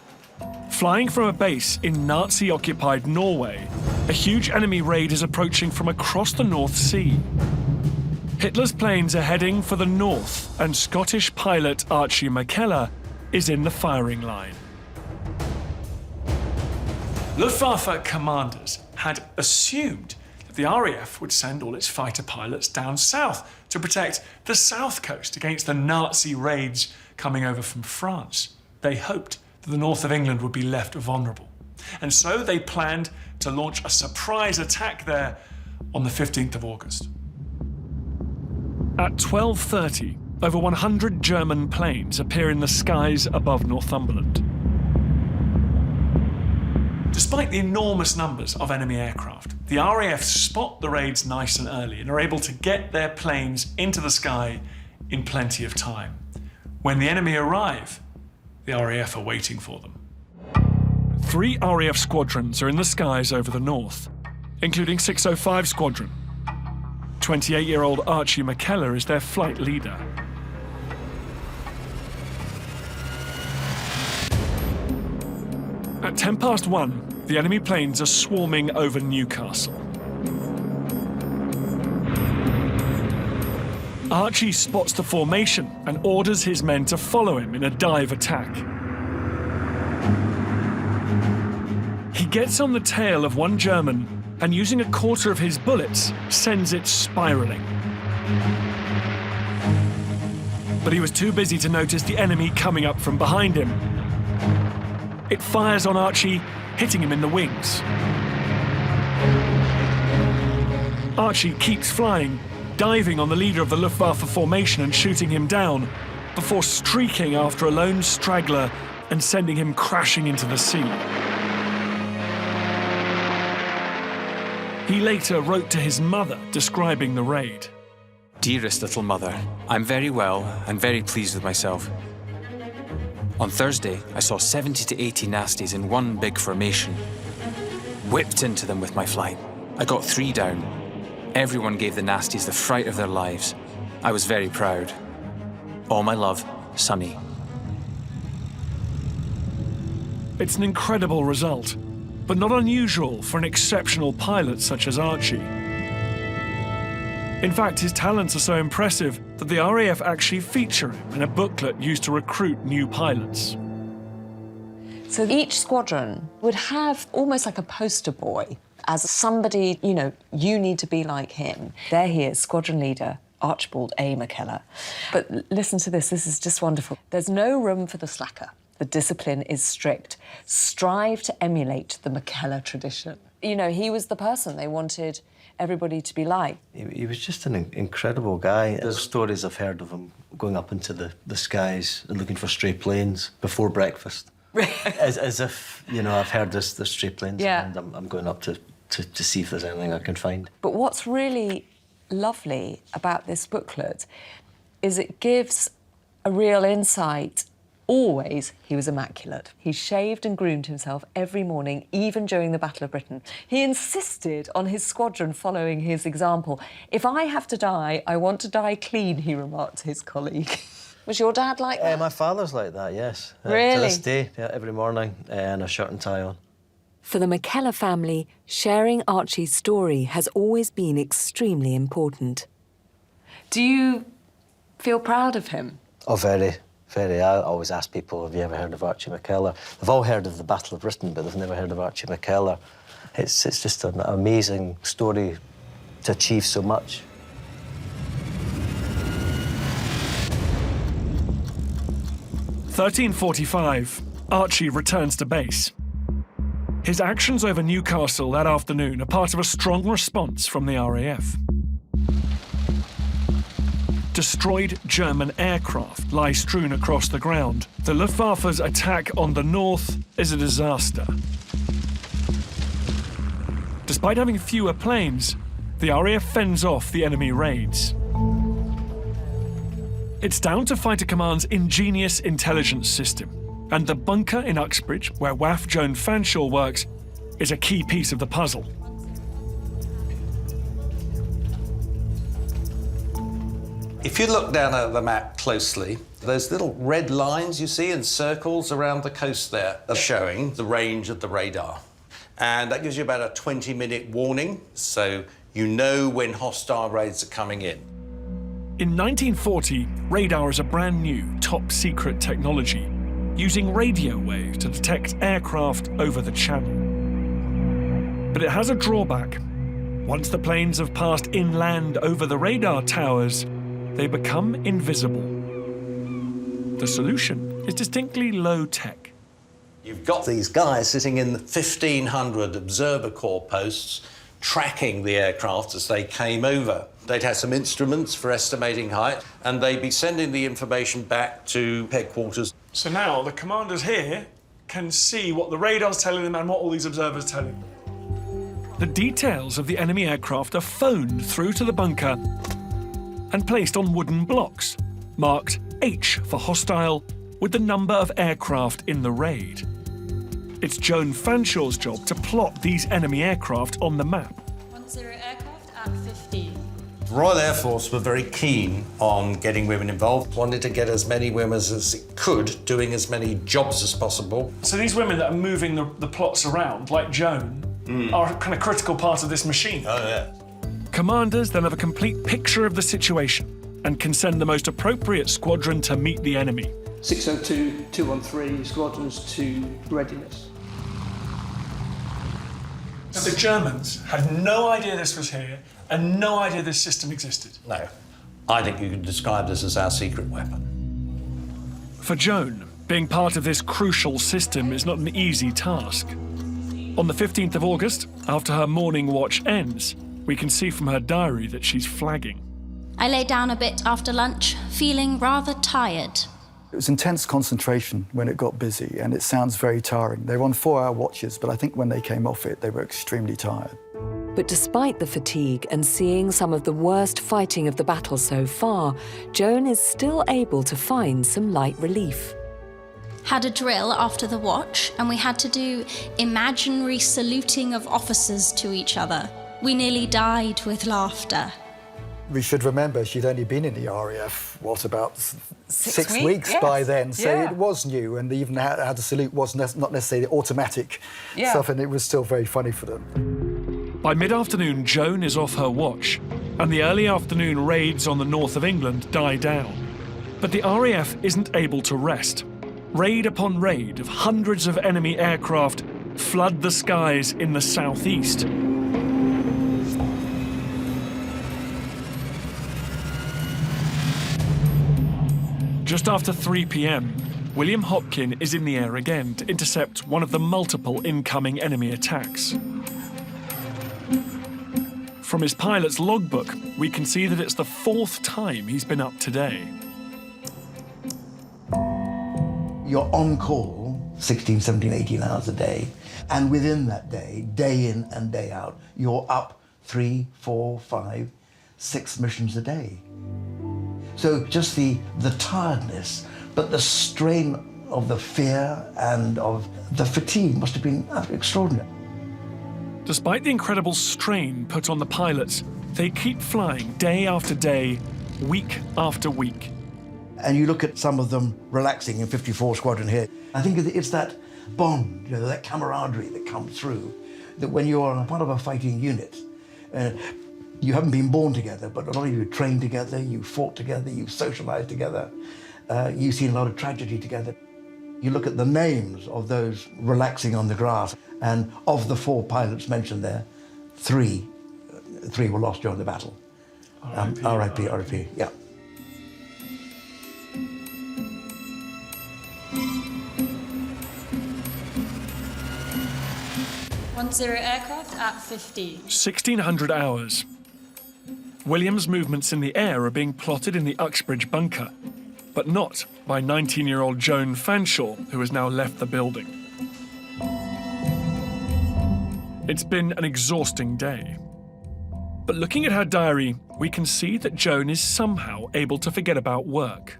Flying from a base in Nazi-occupied Norway, a huge enemy raid is approaching from across the North Sea. Hitler's planes are heading for the north, and Scottish pilot Archie McKellar is in the firing line. Luftwaffe commanders had assumed that the RAF would send all its fighter pilots down south to protect the south coast against the Nazi raids coming over from France. They hoped that the north of England would be left vulnerable. And so they planned to launch a surprise attack there on the 15th of August. At 12:30, over 100 German planes appear in the skies above Northumberland. Despite the enormous numbers of enemy aircraft, the RAF spot the raids nice and early and are able to get their planes into the sky in plenty of time. When the enemy arrive, the RAF are waiting for them. 3 RAF squadrons are in the skies over the north, including 605 Squadron. 28-year-old Archie McKellar is their flight leader. At 1:10, the enemy planes are swarming over Newcastle. Archie spots the formation and orders his men to follow him in a dive attack. He gets on the tail of one German and, using a quarter of his bullets, sends it spiraling. But he was too busy to notice the enemy coming up from behind him. It fires on Archie, hitting him in the wings. Archie keeps flying, diving on the leader of the Luftwaffe formation and shooting him down, before streaking after a lone straggler and sending him crashing into the sea. He later wrote to his mother describing the raid. Dearest little mother, I'm very well and very pleased with myself. On Thursday, I saw 70 to 80 nasties in one big formation. Whipped into them with my flight. I got 3 down. Everyone gave the nasties the fright of their lives. I was very proud. All my love, Sonny. It's an incredible result, but not unusual for an exceptional pilot such as Archie. In fact, his talents are so impressive that the RAF actually feature him in a booklet used to recruit new pilots. So each squadron would have almost like a poster boy as somebody, you need to be like him. There he is, squadron leader, Archibald A. McKellar. But listen to this is just wonderful. There's no room for the slacker. The discipline is strict. Strive to emulate the McKellar tradition. He was the person they wanted everybody to be like. He was just an incredible guy. There's stories I've heard of him going up into the skies and looking for stray planes before breakfast. as if, I've heard there's stray planes, yeah. And I'm going up to see if there's anything I can find. But what's really lovely about this booklet is it gives a real insight. Always, he was immaculate. He shaved and groomed himself every morning, even during the Battle of Britain. He insisted on his squadron following his example. If I have to die, I want to die clean, he remarked to his colleague. Was your dad like that? My father's like that, yes. Really? To this day, every morning, and a shirt and tie on. For the McKellar family, sharing Archie's story has always been extremely important. Do you feel proud of him? Oh, very. Very. I always ask people, have you ever heard of Archie McKellar? They've all heard of the Battle of Britain, but they've never heard of Archie McKellar. It's just an amazing story to achieve so much. "13:45, Archie returns to base. His actions over Newcastle that afternoon are part of a strong response from the RAF. Destroyed German aircraft lie strewn across the ground. The Luftwaffe's attack on the north is a disaster. Despite having fewer planes, the RAF fends off the enemy raids. It's down to Fighter Command's ingenious intelligence system, and the bunker in Uxbridge, where WAF Joan Fanshawe works, is a key piece of the puzzle. If you look down at the map closely, those little red lines you see in circles around the coast there are showing the range of the radar. And that gives you about a 20-minute warning, so you know when hostile raids are coming in. In 1940, radar is a brand new, top-secret technology, using radio waves to detect aircraft over the channel. But it has a drawback. Once the planes have passed inland over the radar towers, they become invisible. The solution is distinctly low-tech. You've got these guys sitting in 1,500 observer corps posts, tracking the aircraft as they came over. They'd have some instruments for estimating height, and they'd be sending the information back to headquarters. So now the commanders here can see what the radar's telling them and what all these observers are telling them. The details of the enemy aircraft are phoned through to the bunker and placed on wooden blocks, marked H for hostile, with the number of aircraft in the raid. It's Joan Fanshaw's job to plot these enemy aircraft on the map. 10 aircraft at 15. The Royal Air Force were very keen on getting women involved, wanted to get as many women as it could, doing as many jobs as possible. So these women that are moving the plots around, like Joan, are a kind of critical part of this machine. Oh, yeah. Commanders then have a complete picture of the situation and can send the most appropriate squadron to meet the enemy. 602, 213, squadrons to readiness. So the Germans had no idea this was here and no idea this system existed? No. I think you could describe this as our secret weapon. For Joan, being part of this crucial system is not an easy task. On the 15th of August, after her morning watch ends, we can see from her diary that she's flagging. I lay down a bit after lunch, feeling rather tired. It was intense concentration when it got busy, and it sounds very tiring. They were on 4-hour watches, but I think when they came off it, they were extremely tired. But despite the fatigue and seeing some of the worst fighting of the battle so far, Joan is still able to find some light relief. Had a drill after the watch, and we had to do imaginary saluting of officers to each other. We nearly died with laughter. We should remember she'd only been in the RAF, what, about six weeks yes. by then, so Yeah. it was new, and even how to salute was not necessarily automatic stuff, and it was still very funny for them. By mid-afternoon, Joan is off her watch, and the early afternoon raids on the north of England die down. But the RAF isn't able to rest. Raid upon raid of hundreds of enemy aircraft flood the skies in the southeast. Just after 3 p.m, William Hopkin is in the air again to intercept one of the multiple incoming enemy attacks. From his pilot's logbook, we can see that it's the 4th time he's been up today. You're on call 16, 17, 18 hours a day, and within that day in and day out, you're up 3, 4, 5, 6 missions a day. So just the tiredness, but the strain of the fear and of the fatigue must have been extraordinary. Despite the incredible strain put on the pilots, they keep flying day after day, week after week. And you look at some of them relaxing in 54 Squadron here. I think it's that bond, you know, that camaraderie that comes through, that when you're part of a fighting unit, you haven't been born together, but a lot of you trained together, you fought together, you socialized together, you've seen a lot of tragedy together. You look at the names of those relaxing on the grass, and of the 4 pilots mentioned there, 3 were lost during the battle. R.I.P., R.I.P., yeah. Aircraft at 15. 1,600 hours. William's movements in the air are being plotted in the Uxbridge bunker, but not by 19-year-old Joan Fanshawe, who has now left the building. It's been an exhausting day. But looking at her diary, we can see that Joan is somehow able to forget about work.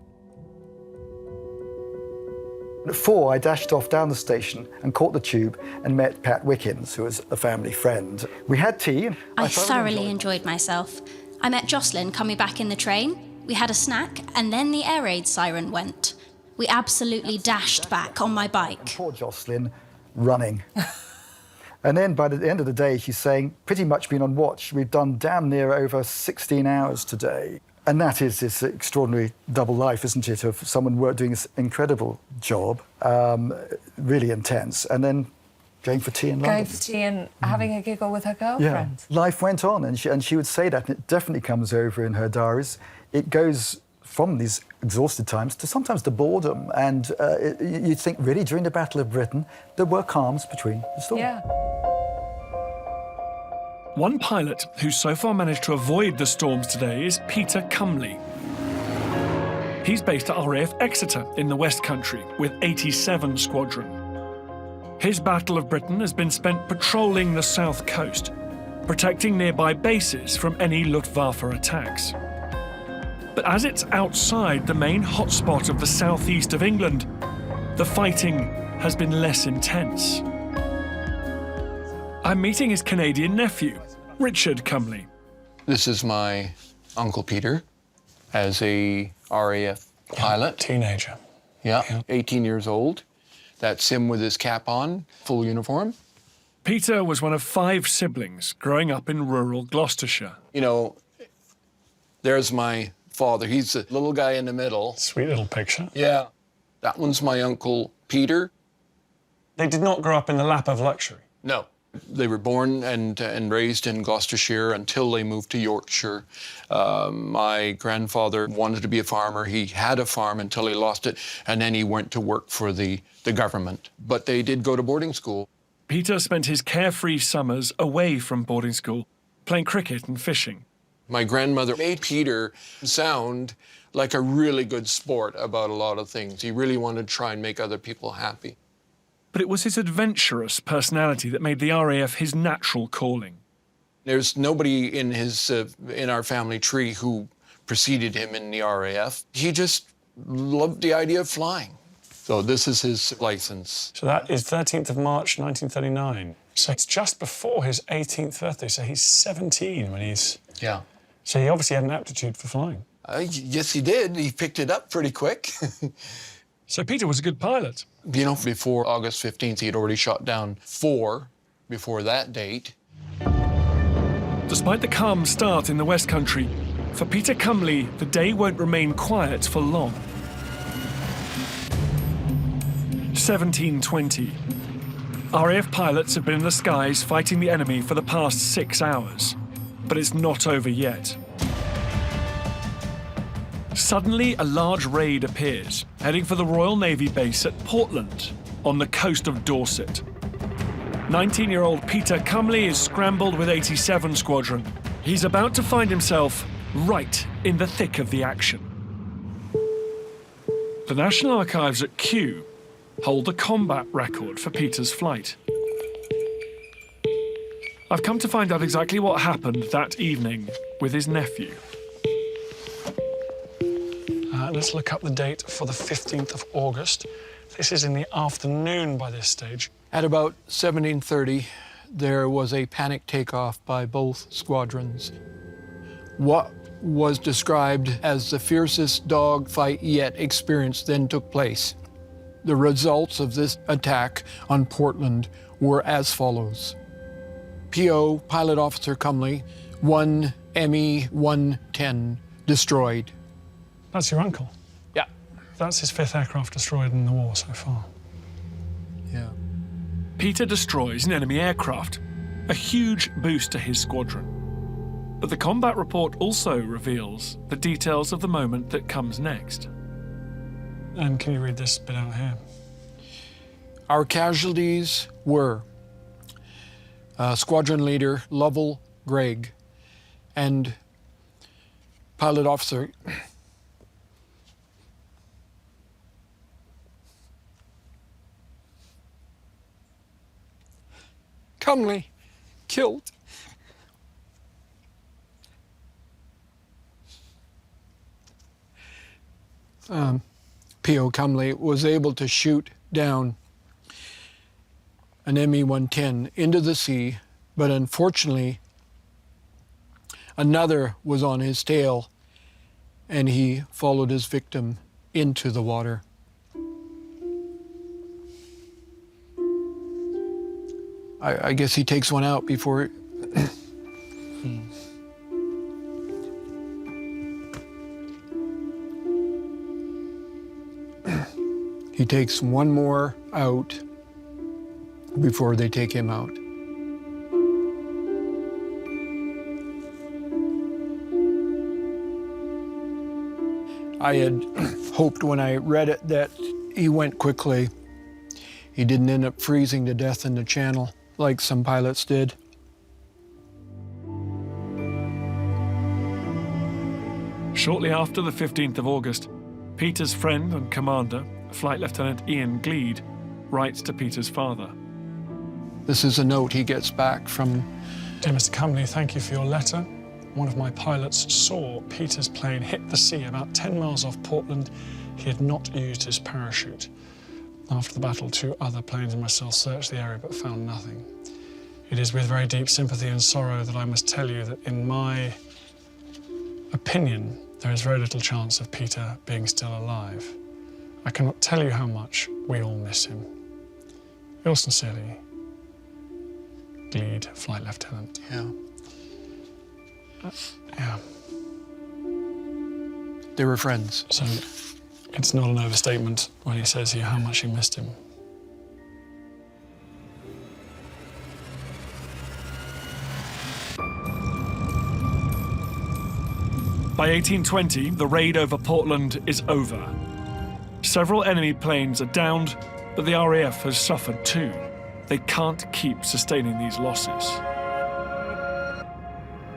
At 4, I dashed off down the station and caught the tube and met Pat Wickens, who was a family friend. We had tea. And I thoroughly enjoyed myself. I met Jocelyn coming back in the train. We had a snack, and then the air raid siren went. We absolutely dashed back on my bike. Poor Jocelyn, running. And then by the end of the day, she's saying, pretty much been on watch. We've done damn near over 16 hours today. And that is this extraordinary double life, isn't it, of someone doing this incredible job, really intense, and then going for tea in London. Going for tea and having a giggle with her girlfriend. Yeah. Life went on, and she would say that, and it definitely comes over in her diaries. It goes from these exhausted times to sometimes the boredom, and you'd think, really, during the Battle of Britain, there were calms between the storm. Yeah. One pilot who's so far managed to avoid the storms today is Peter Cumley. He's based at RAF Exeter in the West Country with 87 Squadron. His Battle of Britain has been spent patrolling the south coast, protecting nearby bases from any Luftwaffe attacks. But as it's outside the main hotspot of the southeast of England, the fighting has been less intense. I'm meeting his Canadian nephew, Richard Cumley. This is my Uncle Peter as a RAF pilot. Teenager. Yeah, 18 years old. That's him with his cap on, full uniform. Peter was one of 5 siblings growing up in rural Gloucestershire. You know, there's my father. He's the little guy in the middle. Sweet little picture. Yeah. That one's my Uncle Peter. They did not grow up in the lap of luxury. No. They were born and raised in Gloucestershire until they moved to Yorkshire. My grandfather wanted to be a farmer. He had a farm until he lost it, and then he went to work for the government. But they did go to boarding school. Peter spent his carefree summers away from boarding school, playing cricket and fishing. My grandmother made Peter sound like a really good sport about a lot of things. He really wanted to try and make other people happy. But it was his adventurous personality that made the RAF his natural calling. There's nobody in our family tree who preceded him in the RAF. He just loved the idea of flying. So this is his license. So that is 13th of March, 1939. So it's just before his 18th birthday, so he's 17 when he's... Yeah. So he obviously had an aptitude for flying. Yes, he did. He picked it up pretty quick. So Peter was a good pilot. You know, before August 15th, he had already shot down 4 before that date. Despite the calm start in the West Country, for Peter Cumley, the day won't remain quiet for long. 1720. RAF pilots have been in the skies fighting the enemy for the past 6 hours. But it's not over yet. Suddenly, a large raid appears, heading for the Royal Navy base at Portland, on the coast of Dorset. 19-year-old Peter Cumley is scrambled with 87 Squadron. He's about to find himself right in the thick of the action. The National Archives at Kew hold the combat record for Peter's flight. I've come to find out exactly what happened that evening with his nephew. Let's look up the date for the 15th of August. This is in the afternoon by this stage. At about 17:30, there was a panic takeoff by both squadrons. What was described as the fiercest dogfight yet experienced then took place. The results of this attack on Portland were as follows. PO, Pilot Officer Cumley, 1 ME-110 destroyed. That's your uncle? Yeah. That's his 5th aircraft destroyed in the war so far. Yeah. Peter destroys an enemy aircraft, a huge boost to his squadron. But the combat report also reveals the details of the moment that comes next. And can you read this bit out here? Our casualties were Squadron Leader Lovell Gregg and Pilot Officer Cumley, killed. P.O. Cumley was able to shoot down an ME-110 into the sea, but unfortunately, another was on his tail, and he followed his victim into the water. I guess he takes one out before... He takes one more out before they take him out. I had hoped when I read it that he went quickly. He didn't end up freezing to death in the channel like some pilots did. Shortly after the 15th of August, Peter's friend and commander, Flight Lieutenant Ian Gleed, writes to Peter's father. This is a note he gets back from... Dear Mr. Cumney, thank you for your letter. One of my pilots saw Peter's plane hit the sea about 10 miles off Portland. He had not used his parachute. After the battle, 2 other planes and myself searched the area but found nothing. It is with very deep sympathy and sorrow that I must tell you that, in my opinion, there is very little chance of Peter being still alive. I cannot tell you how much we all miss him. Yours sincerely, Gleed, Flight Lieutenant. Yeah. Yeah. They were friends. So it's not an overstatement when he says here how much he missed him. By 1820, the raid over Portland is over. Several enemy planes are downed, but the RAF has suffered too. They can't keep sustaining these losses.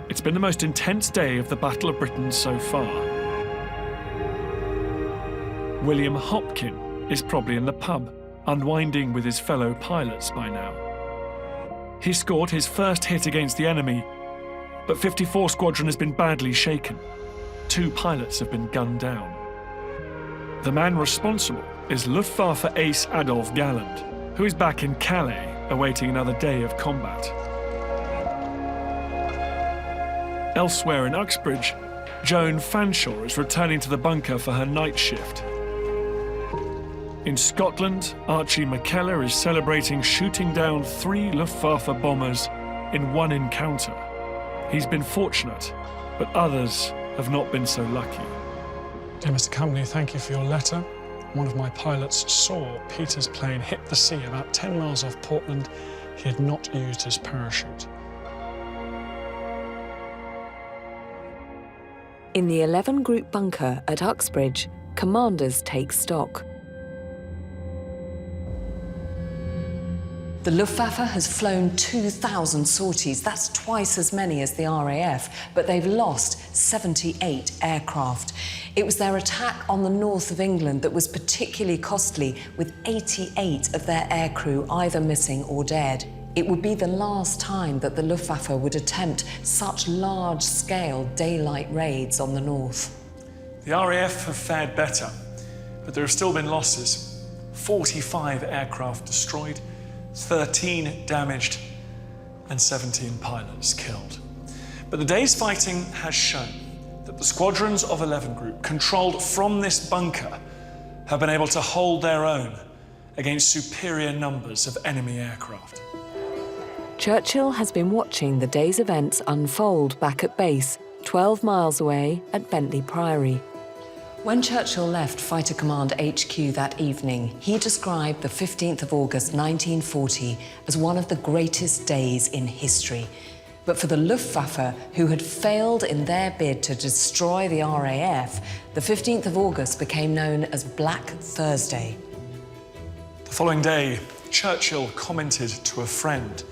It's been the most intense day of the Battle of Britain so far. William Hopkin is probably in the pub, unwinding with his fellow pilots by now. He scored his first hit against the enemy, but 54 Squadron has been badly shaken. 2 pilots have been gunned down. The man responsible is Luftwaffe ace Adolf Galland, who is back in Calais, awaiting another day of combat. Elsewhere in Uxbridge, Joan Fanshawe is returning to the bunker for her night shift. In Scotland, Archie McKellar is celebrating shooting down 3 Luftwaffe bombers in one encounter. He's been fortunate, but others have not been so lucky. Dear Mr. Cumney, thank you for your letter. One of my pilots saw Peter's plane hit the sea about 10 miles off Portland. He had not used his parachute. In the 11-group bunker at Uxbridge, commanders take stock. The Luftwaffe has flown 2,000 sorties. That's twice as many as the RAF, but they've lost 78 aircraft. It was their attack on the north of England that was particularly costly, with 88 of their aircrew either missing or dead. It would be the last time that the Luftwaffe would attempt such large-scale daylight raids on the north. The RAF have fared better, but there have still been losses. 45 aircraft destroyed, 13 damaged, and 17 pilots killed. But the day's fighting has shown that the squadrons of 11 Group, controlled from this bunker, have been able to hold their own against superior numbers of enemy aircraft. Churchill has been watching the day's events unfold back at base, 12 miles away at Bentley Priory. When Churchill left Fighter Command HQ that evening, he described the 15th of August 1940 as one of the greatest days in history. But for the Luftwaffe, who had failed in their bid to destroy the RAF, the 15th of August became known as Black Thursday. The following day, Churchill commented to a friend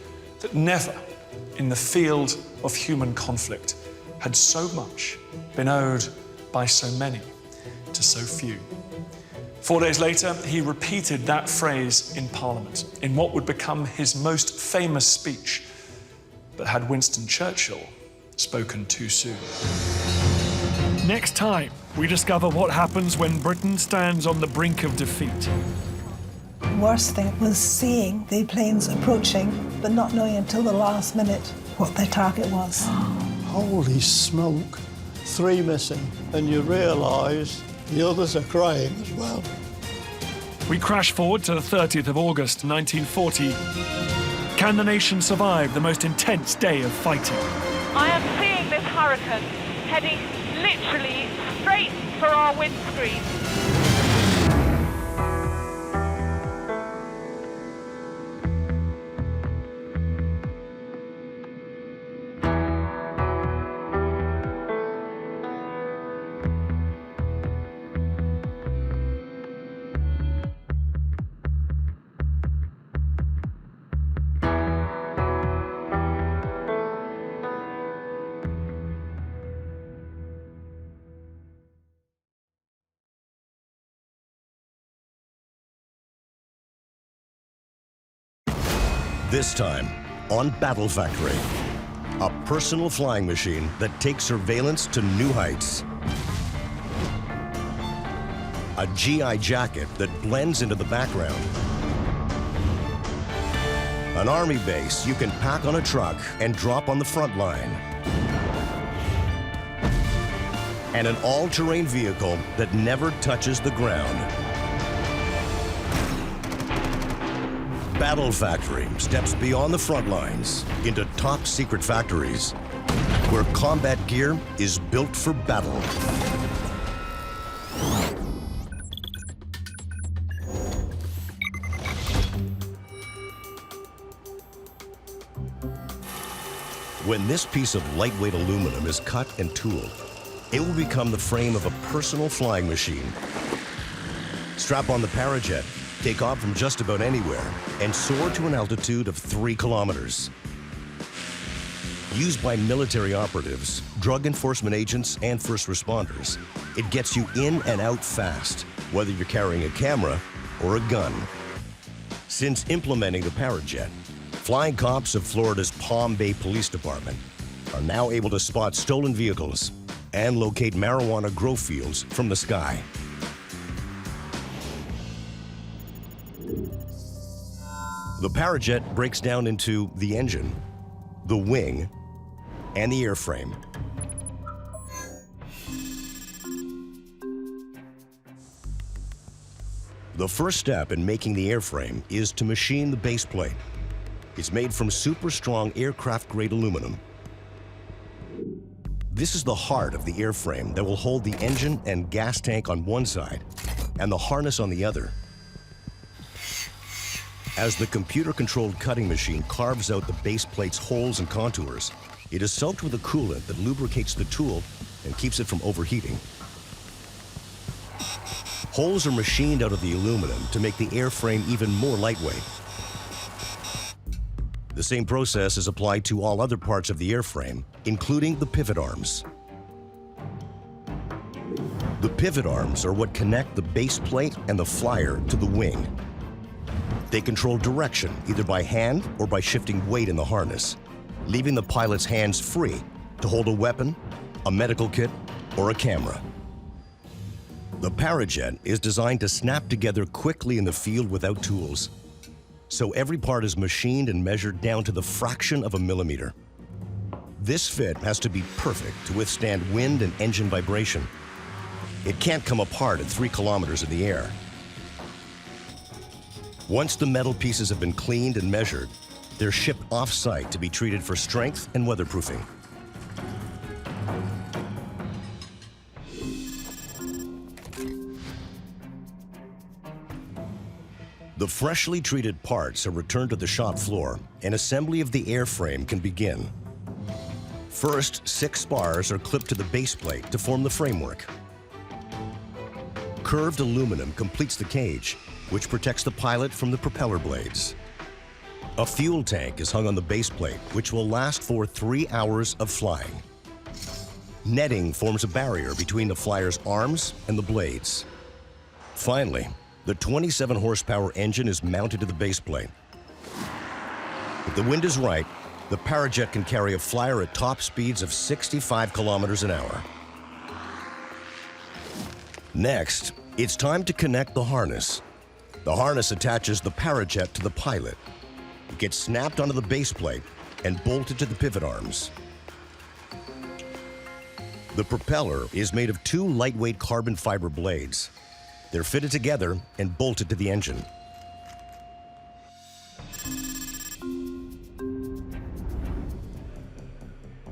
that never, in the field of human conflict, had so much been owed by so many to so few. 4 days later, he repeated that phrase in Parliament, in what would become his most famous speech. But had Winston Churchill spoken too soon? Next time, we discover what happens when Britain stands on the brink of defeat. The worst thing was seeing the planes approaching, but not knowing until the last minute what their target was. Holy smoke, 3 missing, and you realise the others are crying as well. We crash forward to the 30th of August, 1940. Can the nation survive the most intense day of fighting? I am seeing this hurricane heading literally straight for our windscreen. This time, on Battle Factory, a personal flying machine that takes surveillance to new heights. A GI jacket that blends into the background. An army base you can pack on a truck and drop on the front line. And an all-terrain vehicle that never touches the ground. Battle Factory steps beyond the front lines into top secret factories where combat gear is built for battle. When this piece of lightweight aluminum is cut and tooled, it will become the frame of a personal flying machine. Strap on the Parajet, take off from just about anywhere, and soar to an altitude of 3 kilometers. Used by military operatives, drug enforcement agents, and first responders, it gets you in and out fast, whether you're carrying a camera or a gun. Since implementing the Parajet, flying cops of Florida's Palm Bay Police Department are now able to spot stolen vehicles and locate marijuana grow fields from the sky. The Parajet breaks down into the engine, the wing, and the airframe. The first step in making the airframe is to machine the base plate. It's made from super strong aircraft-grade aluminum. This is the heart of the airframe that will hold the engine and gas tank on one side and the harness on the other. As the computer-controlled cutting machine carves out the base plate's holes and contours, it is soaked with a coolant that lubricates the tool and keeps it from overheating. Holes are machined out of the aluminum to make the airframe even more lightweight. The same process is applied to all other parts of the airframe, including the pivot arms. The pivot arms are what connect the base plate and the flyer to the wing. They control direction either by hand or by shifting weight in the harness, leaving the pilot's hands free to hold a weapon, a medical kit, or a camera. The Parajet is designed to snap together quickly in the field without tools. So every part is machined and measured down to the fraction of a millimeter. This fit has to be perfect to withstand wind and engine vibration. It can't come apart at 3 kilometers in the air. Once the metal pieces have been cleaned and measured, they're shipped off-site to be treated for strength and weatherproofing. The freshly treated parts are returned to the shop floor, and assembly of the airframe can begin. First, 6 spars are clipped to the base plate to form the framework. Curved aluminum completes the cage, which protects the pilot from the propeller blades. A fuel tank is hung on the base plate, which will last for 3 hours of flying. Netting forms a barrier between the flyer's arms and the blades. Finally, the 27 horsepower engine is mounted to the base plate. If the wind is right, the Parajet can carry a flyer at top speeds of 65 kilometers an hour. Next, it's time to connect the harness. The harness attaches the Parajet to the pilot. It gets snapped onto the base plate and bolted to the pivot arms. The propeller is made of 2 lightweight carbon fiber blades. They're fitted together and bolted to the engine.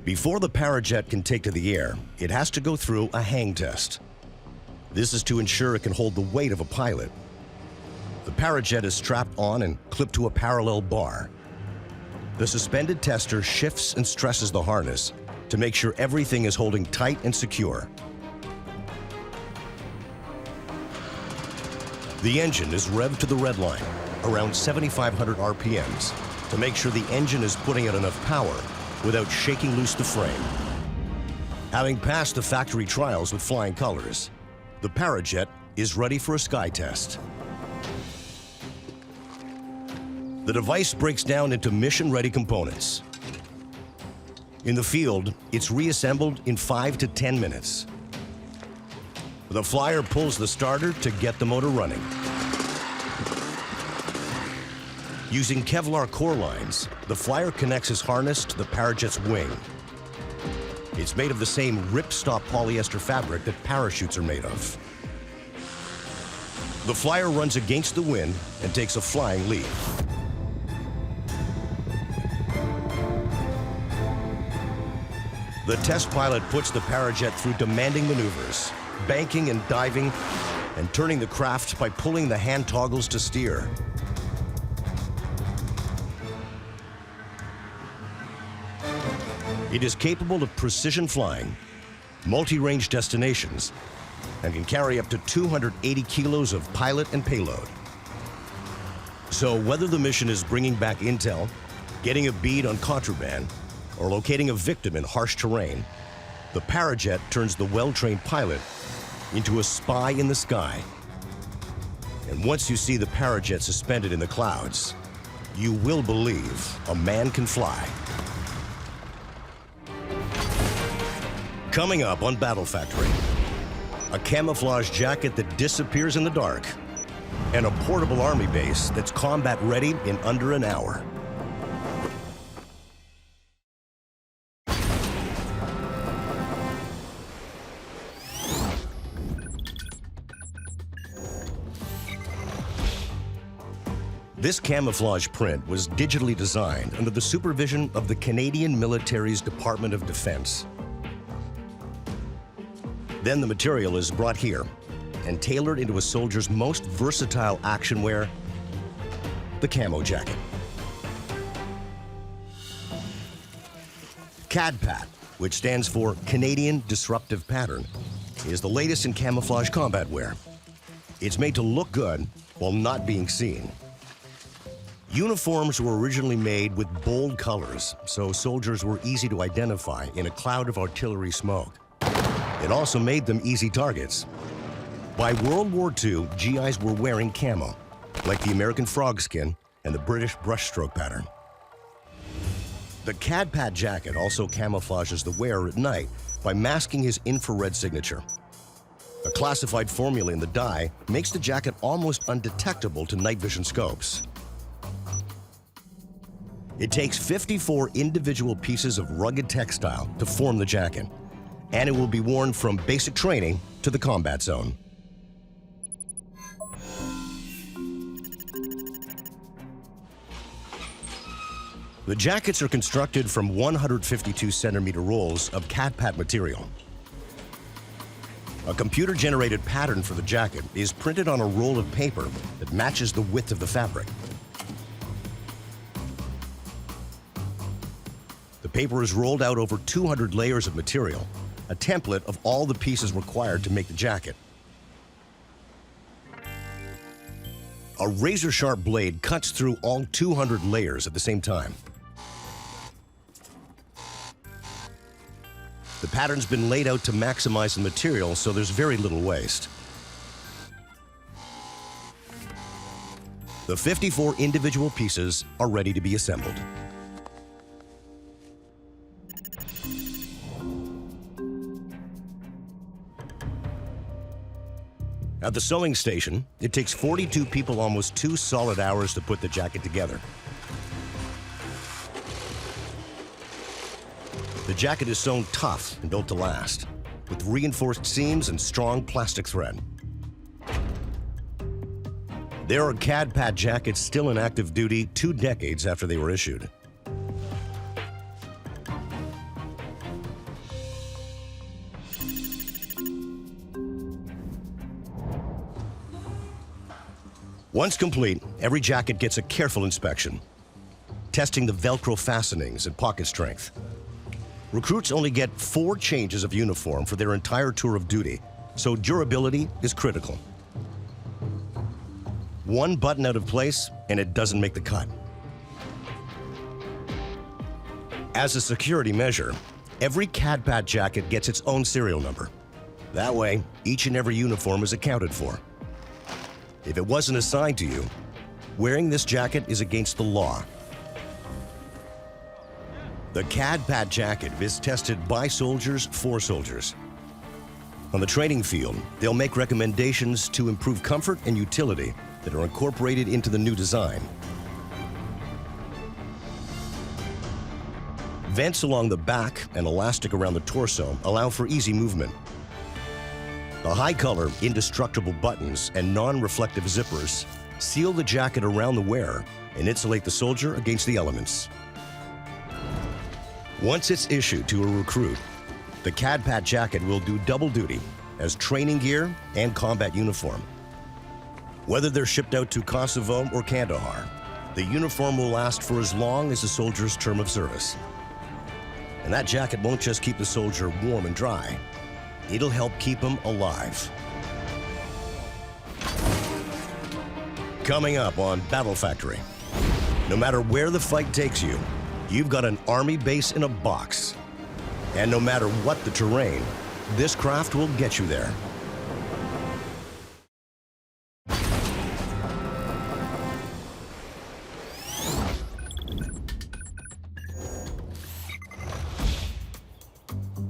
Before the Parajet can take to the air, it has to go through a hang test. This is to ensure it can hold the weight of a pilot. The Parajet is strapped on and clipped to a parallel bar. The suspended tester shifts and stresses the harness to make sure everything is holding tight and secure. The engine is revved to the red line, around 7,500 RPMs, to make sure the engine is putting out enough power without shaking loose the frame. Having passed the factory trials with flying colors, the Parajet is ready for a sky test. The device breaks down into mission-ready components. In the field, it's reassembled in 5 to 10 minutes. The flyer pulls the starter to get the motor running. Using Kevlar core lines, the flyer connects his harness to the Parajet's wing. It's made of the same ripstop polyester fabric that parachutes are made of. The flyer runs against the wind and takes a flying leap. The test pilot puts the Parajet through demanding maneuvers, banking and diving, and turning the craft by pulling the hand toggles to steer. It is capable of precision flying, multi-range destinations, and can carry up to 280 kilos of pilot and payload. So whether the mission is bringing back intel, getting a bead on contraband, or locating a victim in harsh terrain, the Parajet turns the well-trained pilot into a spy in the sky. And once you see the Parajet suspended in the clouds, you will believe a man can fly. Coming up on Battle Factory, a camouflage jacket that disappears in the dark, and a portable army base that's combat ready in under an hour. This camouflage print was digitally designed under the supervision of the Canadian military's Department of Defense. Then the material is brought here and tailored into a soldier's most versatile action wear, the camo jacket. CADPAT, which stands for Canadian Disruptive Pattern, is the latest in camouflage combat wear. It's made to look good while not being seen. Uniforms were originally made with bold colors, so soldiers were easy to identify in a cloud of artillery smoke. It also made them easy targets. By World War II, GIs were wearing camo, like the American frog skin and the British brushstroke pattern. The CADPAT jacket also camouflages the wearer at night by masking his infrared signature. A classified formula in the dye makes the jacket almost undetectable to night vision scopes. It takes 54 individual pieces of rugged textile to form the jacket, and it will be worn from basic training to the combat zone. The jackets are constructed from 152 centimeter rolls of CADPAT material. A computer-generated pattern for the jacket is printed on a roll of paper that matches the width of the fabric. The paper is rolled out over 200 layers of material, a template of all the pieces required to make the jacket. A razor-sharp blade cuts through all 200 layers at the same time. The pattern's been laid out to maximize the material, so there's very little waste. The 54 individual pieces are ready to be assembled. At the sewing station, it takes 42 people almost 2 solid hours to put the jacket together. The jacket is sewn tough and built to last, with reinforced seams and strong plastic thread. There are CADPAT jackets still in active duty 2 decades after they were issued. Once complete, every jacket gets a careful inspection, testing the Velcro fastenings and pocket strength. Recruits only get 4 changes of uniform for their entire tour of duty, so durability is critical. 1 button out of place, and it doesn't make the cut. As a security measure, every CADPAT jacket gets its own serial number. That way, each and every uniform is accounted for. If it wasn't assigned to you, Wearing this jacket is against the law. The CAD-PAT jacket is tested by soldiers for soldiers. On the training field, they'll make recommendations to improve comfort and utility that are incorporated into the new design. Vents along the back and elastic around the torso allow for easy movement. The high-color, indestructible buttons and non-reflective zippers seal the jacket around the wearer and insulate the soldier against the elements. Once it's issued to a recruit, the CAD-PAT jacket will do double duty as training gear and combat uniform. Whether they're shipped out to Kosovo or Kandahar, the uniform will last for as long as the soldier's term of service. And that jacket won't just keep the soldier warm and dry, it'll help keep him alive. Coming up on Battle Factory, no matter where the fight takes you, you've got an army base in a box. And no matter what the terrain, this craft will get you there.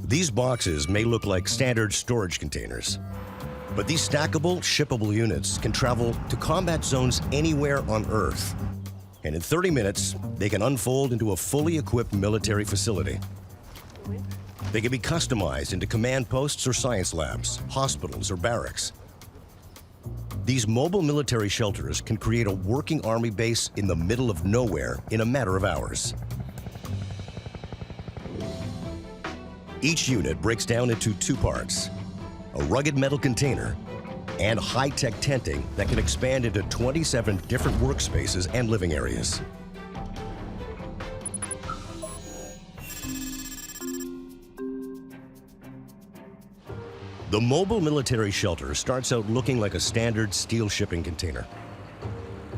These boxes may look like standard storage containers, but these stackable, shippable units can travel to combat zones anywhere on Earth. And in 30 minutes, they can unfold into a fully equipped military facility. They can be customized into command posts or science labs, hospitals or barracks. These mobile military shelters can create a working army base in the middle of nowhere in a matter of hours. Each unit breaks down into two parts: a rugged metal container and high-tech tenting that can expand into 27 different workspaces and living areas. The mobile military shelter starts out looking like a standard steel shipping container,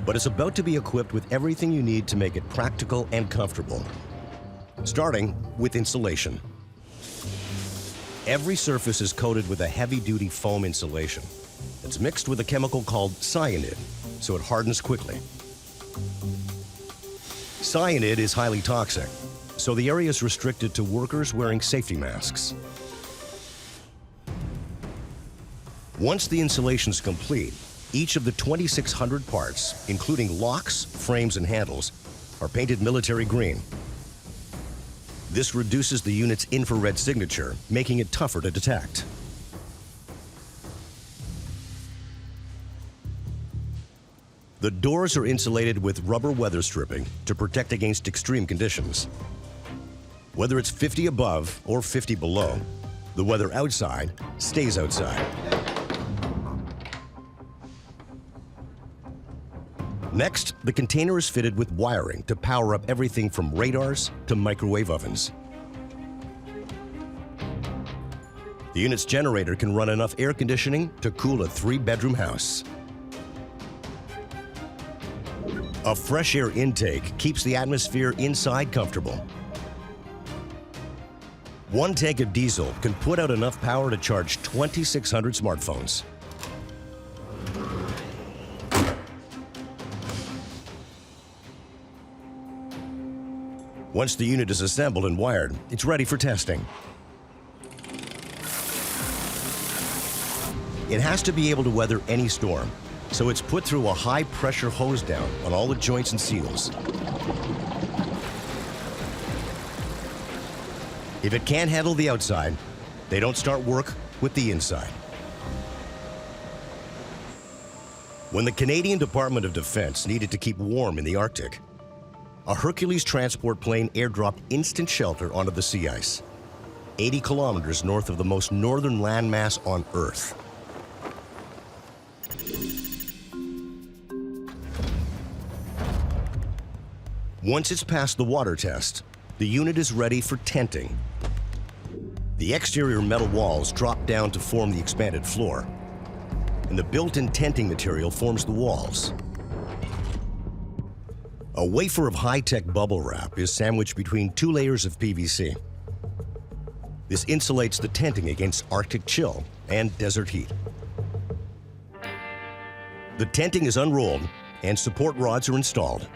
but it's about to be equipped with everything you need to make it practical and comfortable, starting with insulation. Every surface is coated with a heavy-duty foam insulation. It's mixed with a chemical called cyanide, so it hardens quickly. Cyanide is highly toxic, so the area is restricted to workers wearing safety masks. Once the installation's complete, each of the 2,600 parts, including locks, frames, and handles, are painted military green. This reduces the unit's infrared signature, making it tougher to detect. The doors are insulated with rubber weather stripping to protect against extreme conditions. Whether it's 50 above or 50 below, the weather outside stays outside. Next, the container is fitted with wiring to power up everything from radars to microwave ovens. The unit's generator can run enough air conditioning to cool a 3-bedroom house. A fresh air intake keeps the atmosphere inside comfortable. One tank of diesel can put out enough power to charge 2,600 smartphones. Once the unit is assembled and wired, it's ready for testing. It has to be able to weather any storm, so it's put through a high-pressure hose down on all the joints and seals. If it can't handle the outside, they don't start work with the inside. When the Canadian Department of Defense needed to keep warm in the Arctic, a Hercules transport plane airdropped instant shelter onto the sea ice, 80 kilometers north of the most northern landmass on Earth. Once it's passed the water test, the unit is ready for tenting. The exterior metal walls drop down to form the expanded floor, and the built-in tenting material forms the walls. A wafer of high-tech bubble wrap is sandwiched between 2 layers of PVC. This insulates the tenting against Arctic chill and desert heat. The tenting is unrolled and support rods are installed.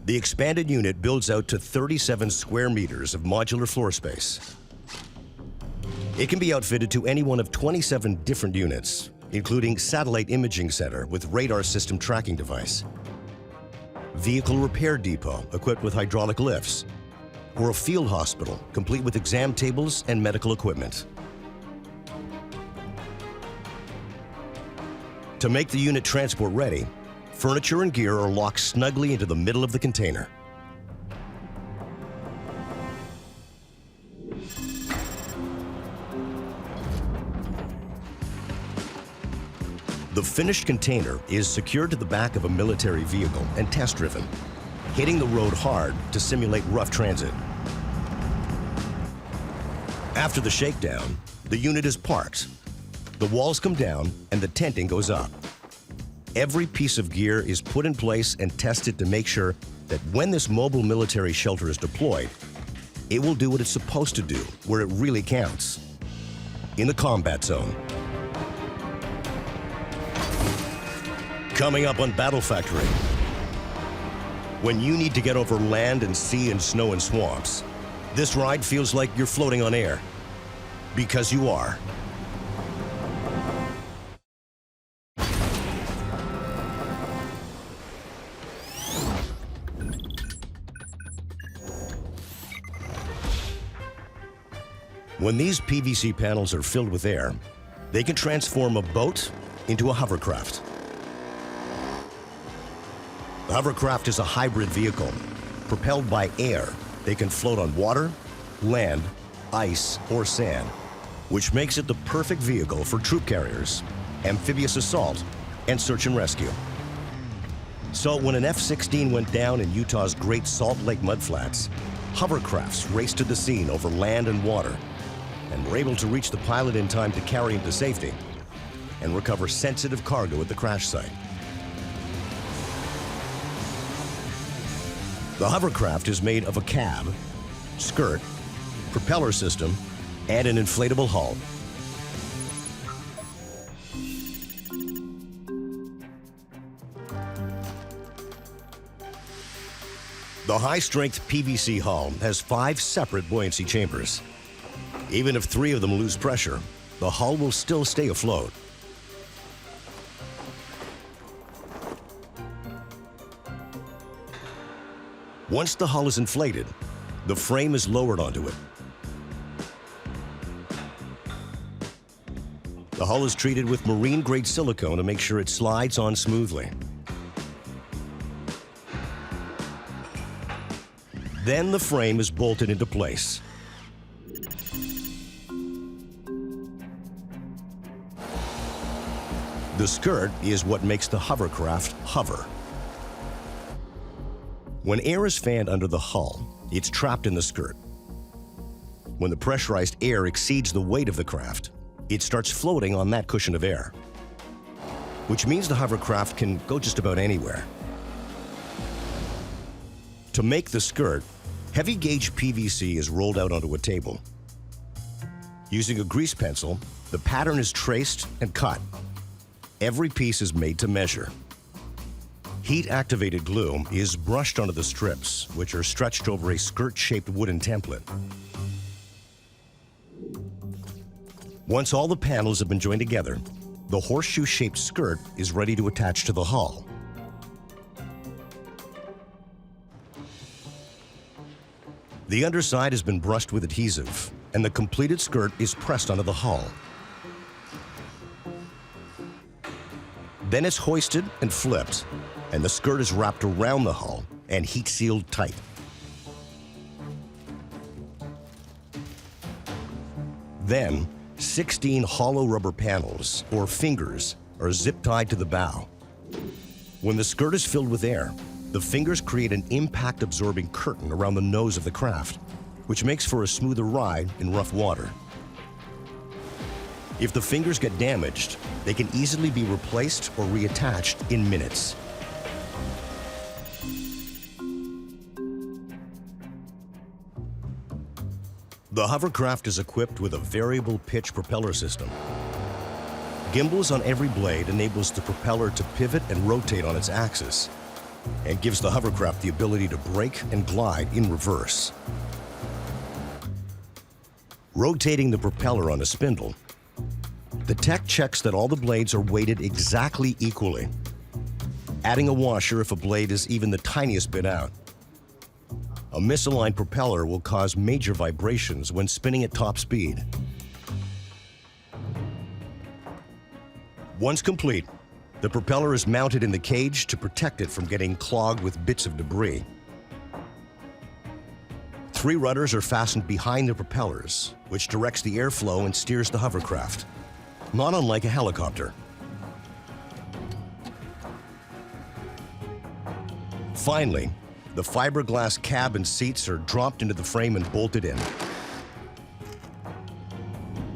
The expanded unit builds out to 37 square meters of modular floor space. It can be outfitted to any one of 27 different units, including satellite imaging center with radar system tracking device, vehicle repair depot equipped with hydraulic lifts, or a field hospital complete with exam tables and medical equipment. To make the unit transport ready, furniture and gear are locked snugly into the middle of the container. The finished container is secured to the back of a military vehicle and test-driven, hitting the road hard to simulate rough transit. After the shakedown, the unit is parked. The walls come down and the tenting goes up. Every piece of gear is put in place and tested to make sure that when this mobile military shelter is deployed, it will do what it's supposed to do, where it really counts, in the combat zone. Coming up on Battle Factory, when you need to get over land and sea and snow and swamps, this ride feels like you're floating on air, because you are. When these PVC panels are filled with air, they can transform a boat into a hovercraft. The hovercraft is a hybrid vehicle. Propelled by air, they can float on water, land, ice, or sand, which makes it the perfect vehicle for troop carriers, amphibious assault, and search and rescue. So when an F-16 went down in Utah's Great Salt Lake mudflats, hovercrafts raced to the scene over land and water, and were able to reach the pilot in time to carry him to safety and recover sensitive cargo at the crash site. The hovercraft is made of a cab, skirt, propeller system, and an inflatable hull. The high-strength PVC hull has 5 separate buoyancy chambers. Even if 3 of them lose pressure, the hull will still stay afloat. Once the hull is inflated, the frame is lowered onto it. The hull is treated with marine-grade silicone to make sure it slides on smoothly. Then the frame is bolted into place. The skirt is what makes the hovercraft hover. When air is fanned under the hull, it's trapped in the skirt. When the pressurized air exceeds the weight of the craft, it starts floating on that cushion of air, which means the hovercraft can go just about anywhere. To make the skirt, heavy gauge PVC is rolled out onto a table. Using a grease pencil, the pattern is traced and cut. Every piece is made to measure. Heat-activated glue is brushed onto the strips, which are stretched over a skirt-shaped wooden template. Once all the panels have been joined together, the horseshoe-shaped skirt is ready to attach to the hull. The underside has been brushed with adhesive, and the completed skirt is pressed onto the hull. Then it's hoisted and flipped, and the skirt is wrapped around the hull and heat-sealed tight. Then, 16 hollow rubber panels, or fingers, are zip-tied to the bow. When the skirt is filled with air, the fingers create an impact-absorbing curtain around the nose of the craft, which makes for a smoother ride in rough water. If the fingers get damaged, they can easily be replaced or reattached in minutes. The hovercraft is equipped with a variable pitch propeller system. Gimbals on every blade enables the propeller to pivot and rotate on its axis, and gives the hovercraft the ability to brake and glide in reverse. Rotating the propeller on a spindle, the tech checks that all the blades are weighted exactly equally, adding a washer if a blade is even the tiniest bit out. A misaligned propeller will cause major vibrations when spinning at top speed. Once complete, the propeller is mounted in the cage to protect it from getting clogged with bits of debris. 3 rudders are fastened behind the propellers, which directs the airflow and steers the hovercraft, not unlike a helicopter. Finally, the fiberglass cab and seats are dropped into the frame and bolted in.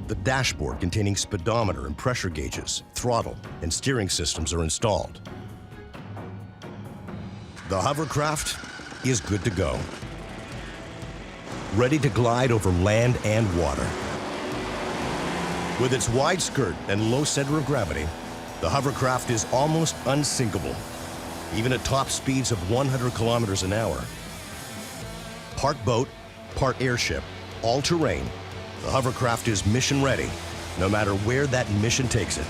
The dashboard containing speedometer and pressure gauges, throttle, and steering systems are installed. The hovercraft is good to go, ready to glide over land and water. With its wide skirt and low center of gravity, the hovercraft is almost unsinkable, even at top speeds of 100 kilometers an hour. Part boat, part airship, all terrain, the hovercraft is mission ready, no matter where that mission takes it.